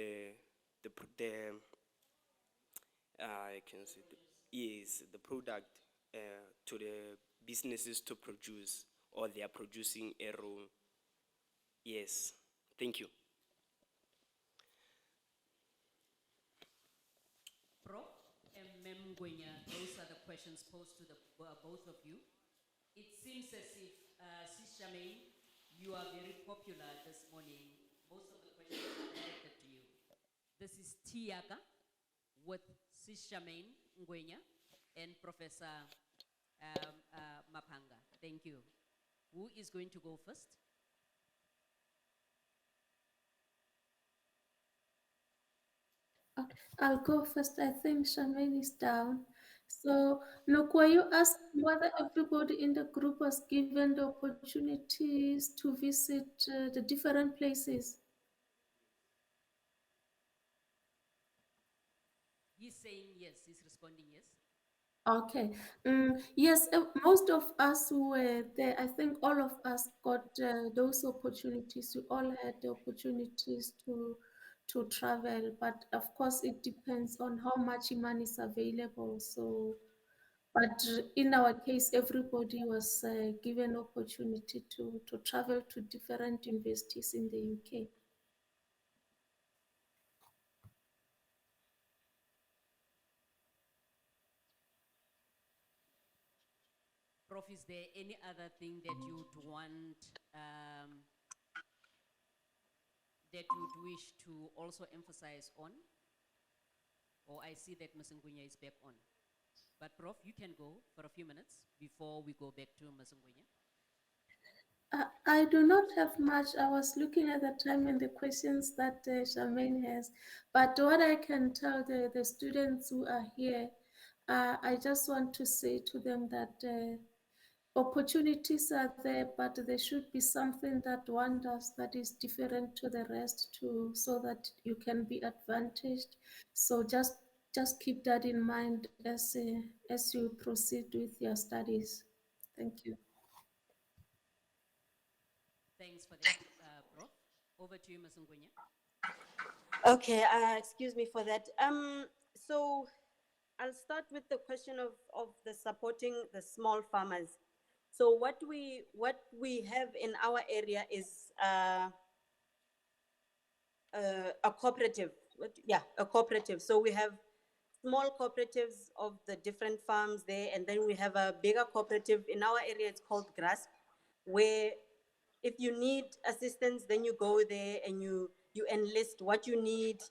I can say, yes, the product to the businesses to produce, or they are producing a raw. Yes, thank you. Prof and Mem Ngwenya, those are the questions posed to the both of you. It seems as if, Sis Charmaine, you are very popular this morning. Most of the questions are directed to you. This is TeaYAKA with Sis Charmaine Ngwenya and Professor Mapanga. Thank you. Who is going to go first? Okay, I'll go first. I think Charmaine is down. So, look, were you asking whether everybody in the group was given the opportunities to visit the different places? He's saying yes, he's responding yes. Okay. Yes, most of us who were there, I think all of us got those opportunities. We all had the opportunities to travel, but of course it depends on how much money is available. So, but in our case, everybody was given opportunity to travel to different universities in the UK. Prof, is there any other thing that you'd want, that you'd wish to also emphasize on? Or I see that Ms. Ngwenya is back on. But Prof, you can go for a few minutes before we go back to Ms. Ngwenya. I do not have much. I was looking at the time and the questions that Charmaine has. But what I can tell the students who are here, I just want to say to them that opportunities are there, but there should be something that one does that is different to the rest too, so that you can be advantaged. So just keep that in mind as you proceed with your studies. Thank you. Thanks for that, Prof. Over to you, Ms. Ngwenya. Okay, excuse me for that. So I'll start with the question of the supporting the small farmers. So what we have in our area is a cooperative. A cooperative. So we have small cooperatives of the different farms there, and then we have a bigger cooperative in our area. It's called GRASP, where if you need assistance, then you go there and you enlist what you need.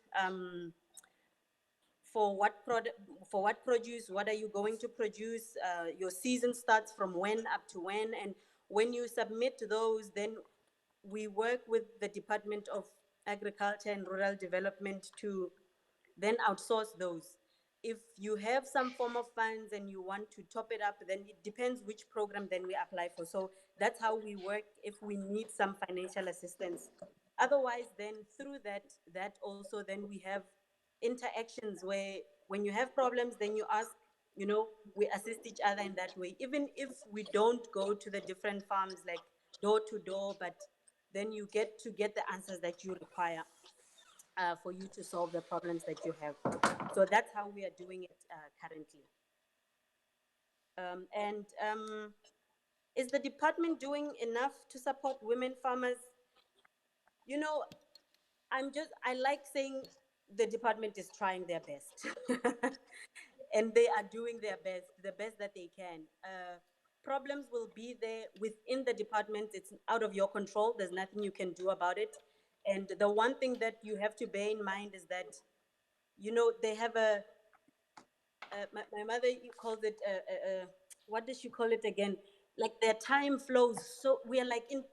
For what product, for what produce, what are you going to produce? Your season starts from when up to when, and when you submit those, then we work with the Department of Agriculture and Rural Development to then outsource those. If you have some form of funds and you want to top it up, then it depends which program then we apply for. So that's how we work if we need some financial assistance. Otherwise, then through that also, then we have interactions where when you have problems, then you ask, we assist each other in that way. Even if we don't go to the different farms like door to door, but then you get the answers that you require for you to solve the problems that you have. So that's how we are doing it currently. Is the department doing enough to support women farmers? I like saying the department is trying their best. And they are doing their best, the best that they can. Problems will be there within the department. It's out of your control. There's nothing you can do about it. And the one thing that you have to bear in mind is that, they have my mother calls it, what does she call it again? Like their time flows. So we are like in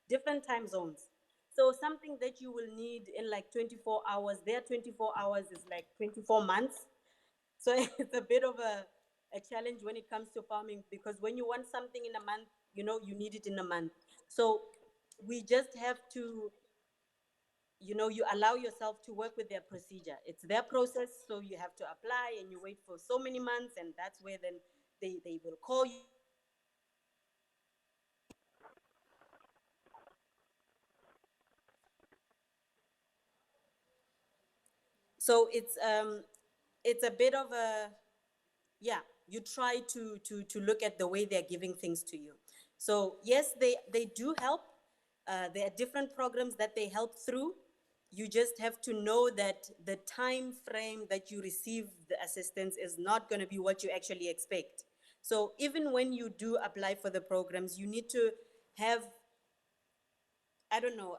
different time zones. So something that you will need in like 24 hours, their 24 hours is like 24 months. So it's a bit of a challenge when it comes to farming, because when you want something in a month, you need it in a month. So we just have to, you allow yourself to work with their procedure. It's their process, so you have to apply and you wait for so many months, and that's where then they will call you. So it's a bit of a, yeah, you try to look at the way they're giving things to you. So yes, they do help. There are different programs that they help through. You just have to know that the time frame that you receive the assistance is not going to be what you actually expect. So even when you do apply for the programs, you need to have, I don't know,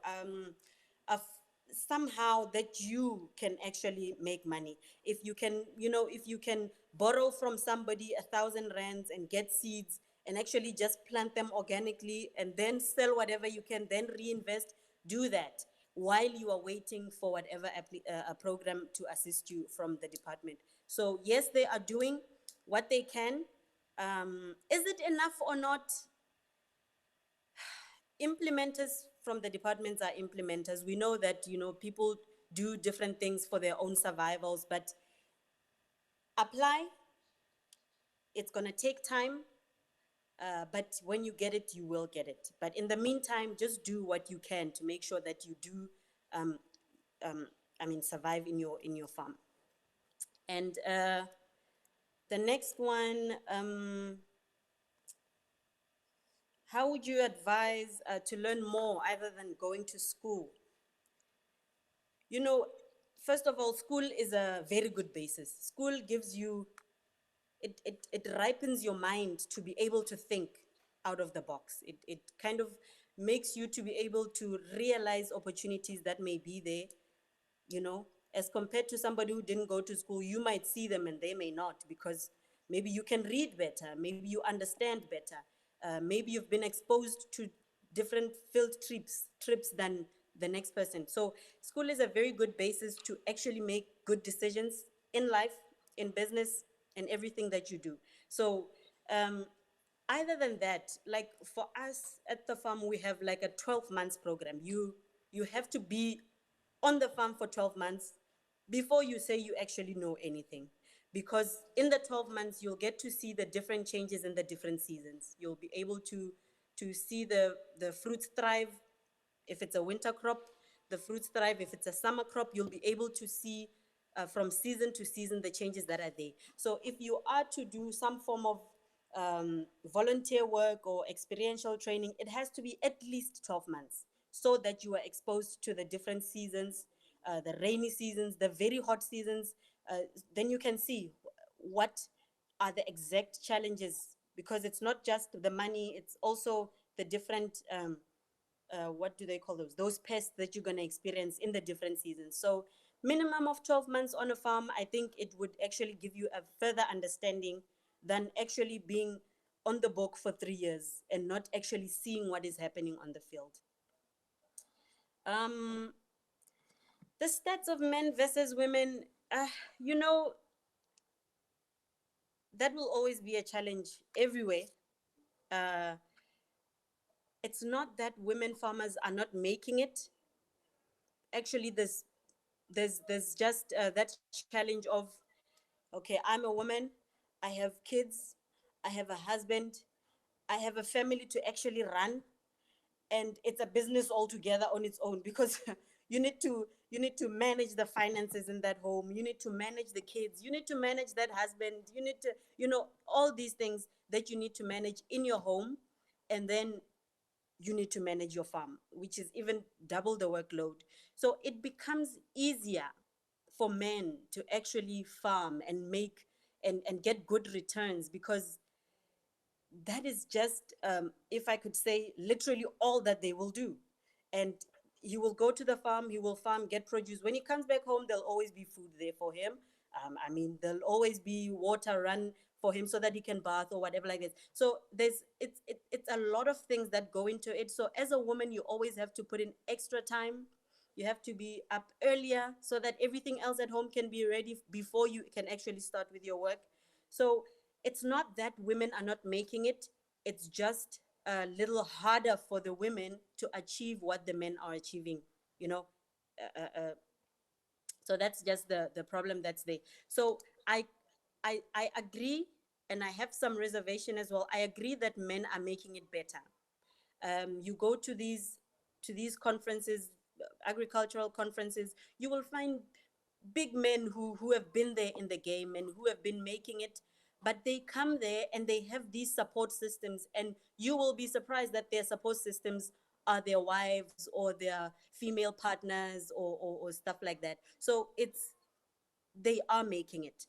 somehow that you can actually make money. If you can, if you can borrow from somebody 1,000 rands and get seeds and actually just plant them organically and then sell whatever you can, then reinvest, do that while you are waiting for whatever a program to assist you from the department. So yes, they are doing what they can. Is it enough or not? Implementers from the departments are implementers. We know that, people do different things for their own survivals, but apply. It's going to take time, but when you get it, you will get it. But in the meantime, just do what you can to make sure that you do, um, survive in your farm. And the next one, how would you advise to learn more other than going to school? First of all, school is a very good basis. School gives you, it ripens your mind to be able to think out of the box. It kind of makes you to be able to realize opportunities that may be there, as compared to somebody who didn't go to school. You might see them and they may not, because maybe you can read better, maybe you understand better, maybe you've been exposed to different field trips than the next person. So school is a very good basis to actually make good decisions in life, in business, and everything that you do. So other than that, like for us at the farm, we have like a 12 months program. You have to be on the farm for 12 months before you say you actually know anything. Because in the 12 months, you'll get to see the different changes in the different seasons. You'll be able to see the fruits thrive. If it's a winter crop, the fruits thrive. If it's a summer crop, you'll be able to see from season to season the changes that are there. So if you are to do some form of volunteer work or experiential training, it has to be at least 12 months so that you are exposed to the different seasons, the rainy seasons, the very hot seasons. Then you can see what are the exact challenges, because it's not just the money, it's also the different what do they call those pests that you're going to experience in the different seasons. So minimum of 12 months on a farm, I think it would actually give you a further understanding than actually being on the book for 3 years and not actually seeing what is happening on the field. The stats of men versus women, you know, that will always be a challenge everywhere. It's not that women farmers are not making it. Actually, there's just that challenge of, okay, I'm a woman, I have kids, I have a husband, I have a family to actually run, and it's a business altogether on its own, because you need to manage the finances in that home, you need to manage the kids, you need to manage that husband, you need to, all these things that you need to manage in your home, and then you need to manage your farm, which is even double the workload. So it becomes easier for men to actually farm and make and get good returns, because that is just, if I could say, literally all that they will do. And he will go to the farm, he will farm, get produce. When he comes back home, there'll always be food there for him. I mean, there'll always be water run for him so that he can bath or whatever like this. So it's a lot of things that go into it. So as a woman, you always have to put in extra time. You have to be up earlier so that everything else at home can be ready before you can actually start with your work. So it's not that women are not making it, it's just a little harder for the women to achieve what the men are achieving, you know. So that's just the problem that's there. So I agree, and I have some reservation as well. I agree that men are making it better. You go to these conferences, agricultural conferences, you will find big men who have been there in the game and who have been making it, but they come there and they have these support systems, and you will be surprised that their support systems are their wives or their female partners or stuff like that. So they are making it.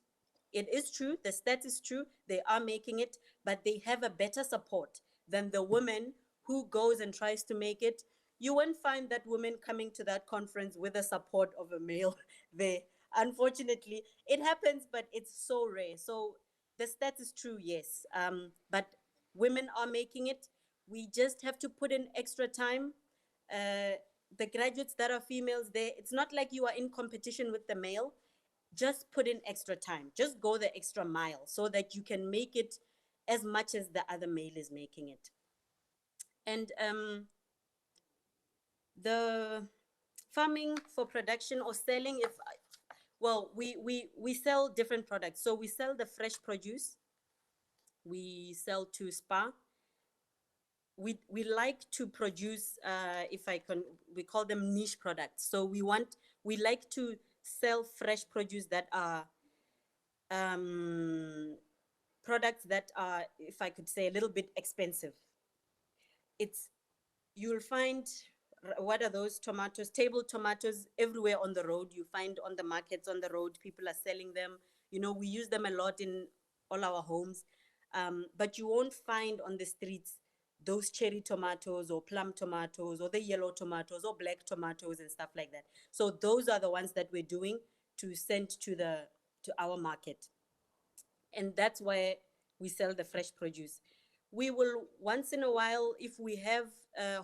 It is true, the stat is true, they are making it, but they have a better support than the woman who goes and tries to make it. You won't find that woman coming to that conference with the support of a male there. Unfortunately, it happens, but it's so rare. So the stat is true, yes. But women are making it. We just have to put in extra time. The graduates that are females there, it's not like you are in competition with the male. Just put in extra time, just go the extra mile so that you can make it as much as the other male is making it. And the farming for production or selling, well, we sell different products. So we sell the fresh produce, we sell to spa. We like to produce, if I can, we call them niche products. So we like to sell fresh produce that are products that are, if I could say, a little bit expensive. It's, you'll find, what are those tomatoes? Table tomatoes everywhere on the road. You find on the markets on the road, people are selling them. You know, we use them a lot in all our homes. But you won't find on the streets those cherry tomatoes or plum tomatoes or the yellow tomatoes or black tomatoes and stuff like that. So those are the ones that we're doing to send to our market. And that's where we sell the fresh produce. We will, once in a while, if we have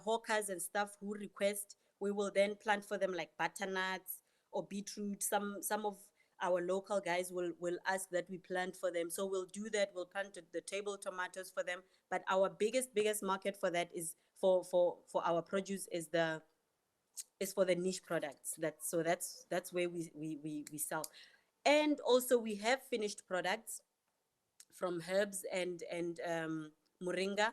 hawkers and stuff who request, we will then plant for them like butternuts or beetroot. Some of our local guys will ask that we plant for them. So we'll do that. We'll plant the table tomatoes for them. But our biggest market for that is for our produce is for the niche products. That's where we sell. And also we have finished products from herbs and moringa,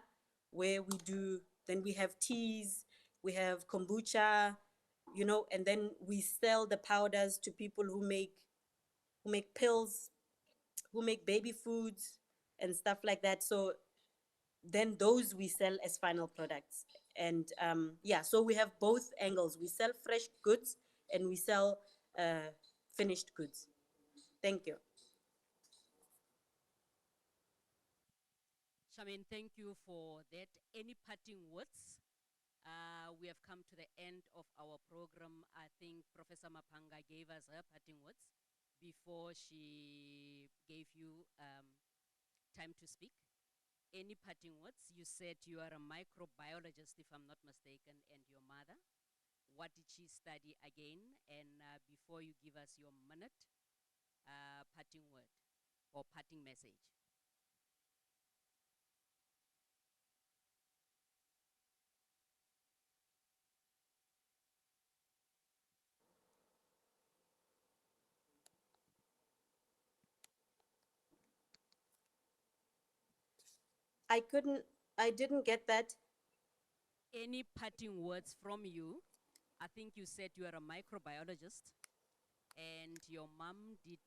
where we do, then we have teas, we have kombucha, you know, and then we sell the powders to people who make pills, who make baby foods and stuff like that. So then those we sell as final products. And yeah, so we have both angles. We sell fresh goods and we sell finished goods. Thank you. Charmaine, thank you for that. Any parting words? We have come to the end of our program. I think Professor Mapanga gave us her parting words before she gave you time to speak. Any parting words? You said you are a microbiologist, if I'm not mistaken, and your mother. What did she study again? And before you give us your minute, parting word or parting message. I didn't get that. Any parting words from you? I think you said you are a microbiologist and your mom did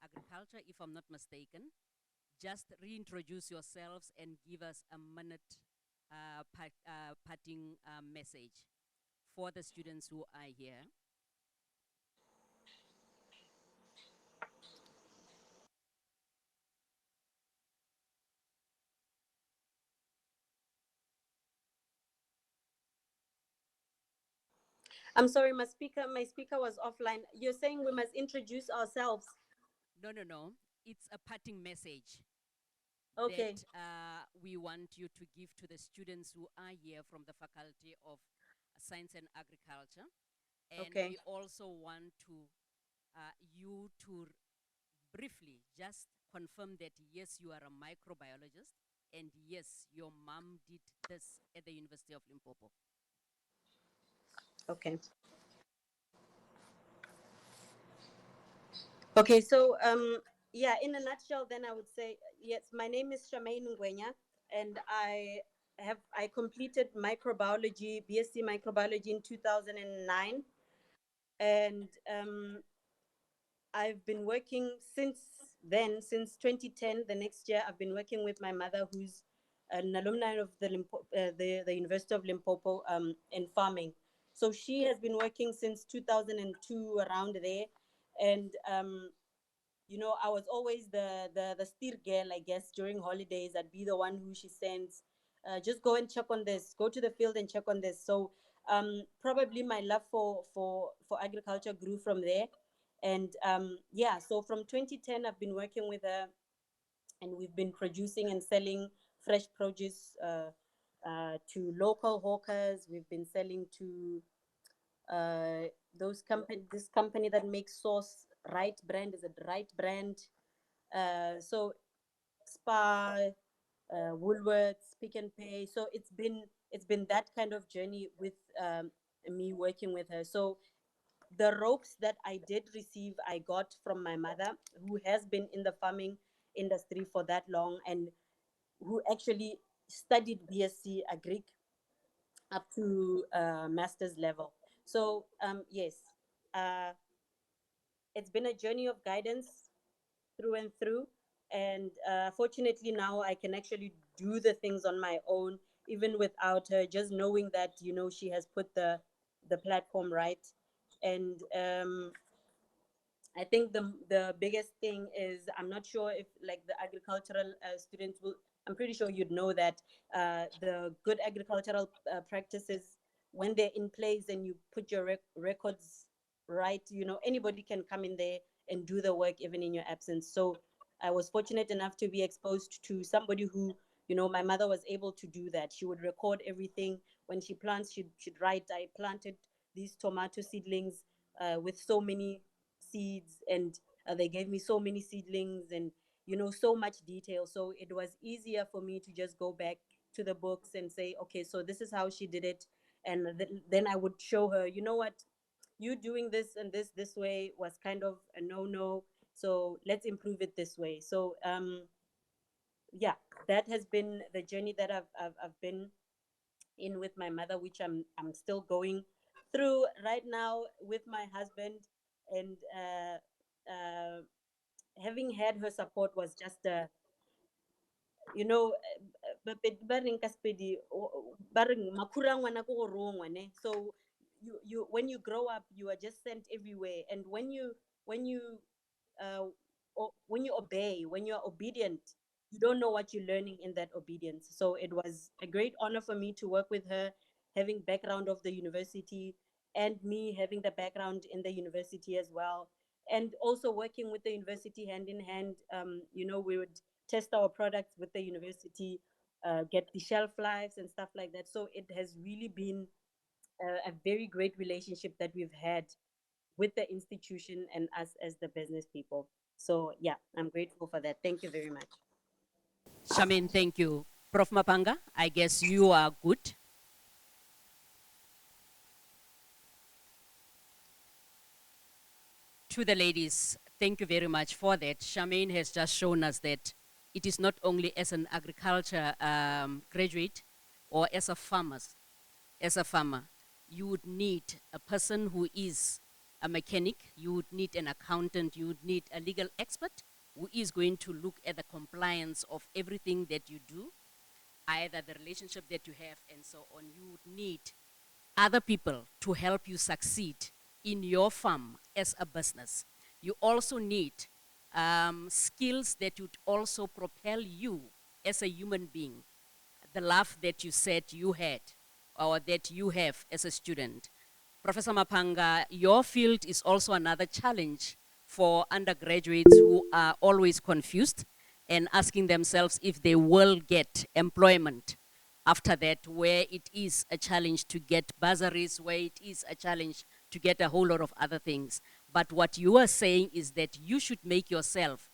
agriculture, if I'm not mistaken. Just reintroduce yourselves and give us a minute parting message for the students who are here. I'm sorry, my speaker was offline. You're saying we must introduce ourselves. No. It's a parting message Okay. that we want you to give to the students who are here from the Faculty of Science and Agriculture. And Okay. we also want you to briefly just confirm that yes, you are a microbiologist, and yes, your mom did this at the University of Limpopo. Okay. Okay, so yeah, in a nutshell, then I would say yes. My name is Charmaine Ngwenya, and I completed microbiology, BSc microbiology in 2009, and I've been working since then, since 2010. The next year, I've been working with my mother, who's an alumni of the University of Limpopo in farming. So she has been working since 2002 around there, and you know, I was always the steer girl, I guess. During holidays, I'd be the one who she sends, just go and check on this, go to the field and check on this. So probably my love for agriculture grew from there. And yeah, so from 2010, I've been working with her, and we've been producing and selling fresh produce to local hawkers. We've been selling to this company that makes sauce. Right brand is a right brand. So Spa, Woolworths, Pick and Pay. So it's been that kind of journey with me working with her. So the ropes that I did receive, I got from my mother, who has been in the farming industry for that long, and who actually studied BSc Agric up to master's level. So yes, uh, it's been a journey of guidance through and through. And fortunately, now I can actually do the things on my own, even without her, just knowing that, you know, she has put the platform right. And I think the biggest thing is, I'm not sure if like the agricultural students will. I'm pretty sure you'd know that the good agricultural practices, when they're in place and you put your records right, you know, anybody can come in there and do the work even in your absence. So I was fortunate enough to be exposed to somebody who, you know, my mother was able to do that. She would record everything. When she plants, she'd write, I planted these tomato seedlings with so many seeds, and they gave me so many seedlings, and you know, so much detail. So it was easier for me to just go back to the books and say, okay, so this is how she did it. And then I would show her, you know what, you doing this and this way was kind of a no, so let's improve it this way. So yeah, that has been the journey that I've been in with my mother, which I'm still going through right now with my husband. And having had her support was just a, you know, so you when you grow up, you are just sent everywhere. And when you when you obey, when you are obedient, you don't know what you're learning in that obedience. So it was a great honor for me to work with her, having background of the university, and me having the background in the university as well, and also working with the university hand in hand. You know, we would test our products with the university, get the shelf lives and stuff like that. So it has really been a very great relationship that we've had with the institution and us as the business people. So yeah, I'm grateful for that. Thank you very much. Charmaine, thank you. Prof Mapanga, I guess you are good. To the ladies, thank you very much for that. Charmaine has just shown us that it is not only as an agriculture graduate or as a farmer, you would need a person who is a mechanic, you would need an accountant, you would need a legal expert who is going to look at the compliance of everything that you do. either the relationship that you have and so on, you would need other people to help you succeed in your farm as a business. You also need skills that would also propel you as a human being. The love that you said you had or that you have as a student. Professor Mapanga, your field is also another challenge for undergraduates who are always confused and asking themselves if they will get employment after that, where it is a challenge to get bursaries, where it is a challenge to get a whole lot of other things. But what you are saying is that you should make yourself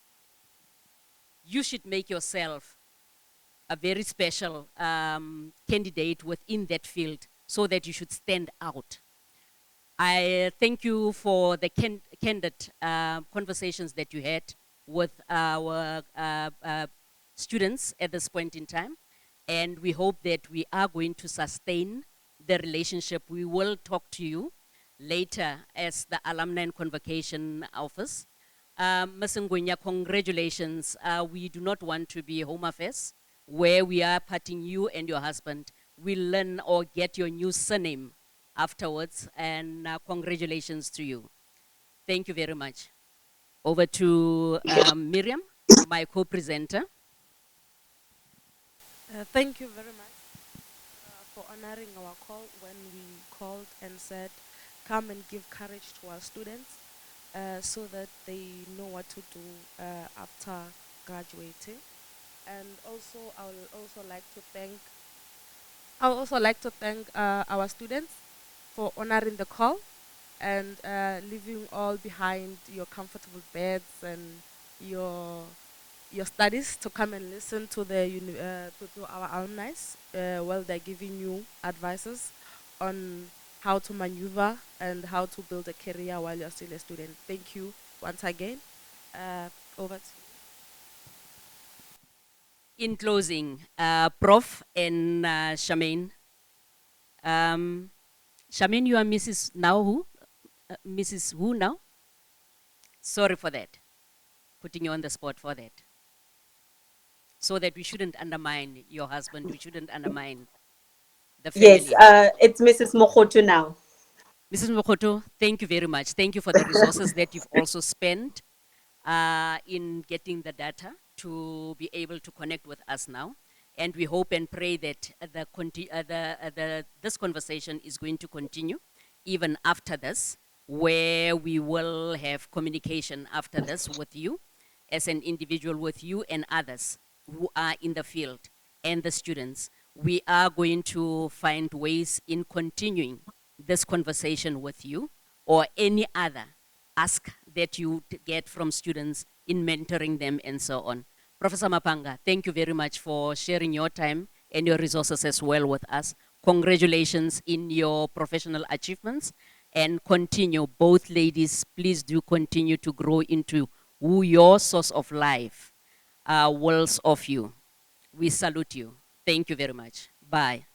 a very special candidate within that field so that you should stand out. I thank you for the candid conversations that you had with our students at this point in time. And we hope that we are going to sustain the relationship. We will talk to you later as the Alumni and Convocation Office. Ms. Ngwenya, congratulations. We do not want to be home affairs where we are parting you and your husband. We learn or get your new surname afterwards, and congratulations to you. Thank you very much. Over to Miriam, my co-presenter. Thank you very much for honoring our call when we called and said, come and give courage to our students so that they know what to do after graduating. And also, I would also like to thank our students for honoring the call and leaving all behind your comfortable beds and your studies to come and listen to the to our alumni while they're giving you advices on how to maneuver and how to build a career while you're still a student. Thank you once again. Over to you. In closing, Prof and Charmaine. Charmaine, you are Mrs. now who? Mrs. who now? Sorry for that. Putting you on the spot for that. So that we shouldn't undermine your husband, we shouldn't undermine the family. Yes, it's Mrs. Mokoto now. Mrs. Mokoto, thank you very much. Thank you for the resources that you've also spent in getting the data to be able to connect with us now. And we hope and pray that this conversation is going to continue even after this, where we will have communication after this with you as an individual, with you and others who are in the field and the students. We are going to find ways in continuing this conversation with you or any other ask that you get from students in mentoring them and so on. Professor Mapanga, thank you very much for sharing your time and your resources as well with us. Congratulations in your professional achievements and continue, both ladies, please do continue to grow into who your source of life wills of you. We salute you. Thank you very much. Bye.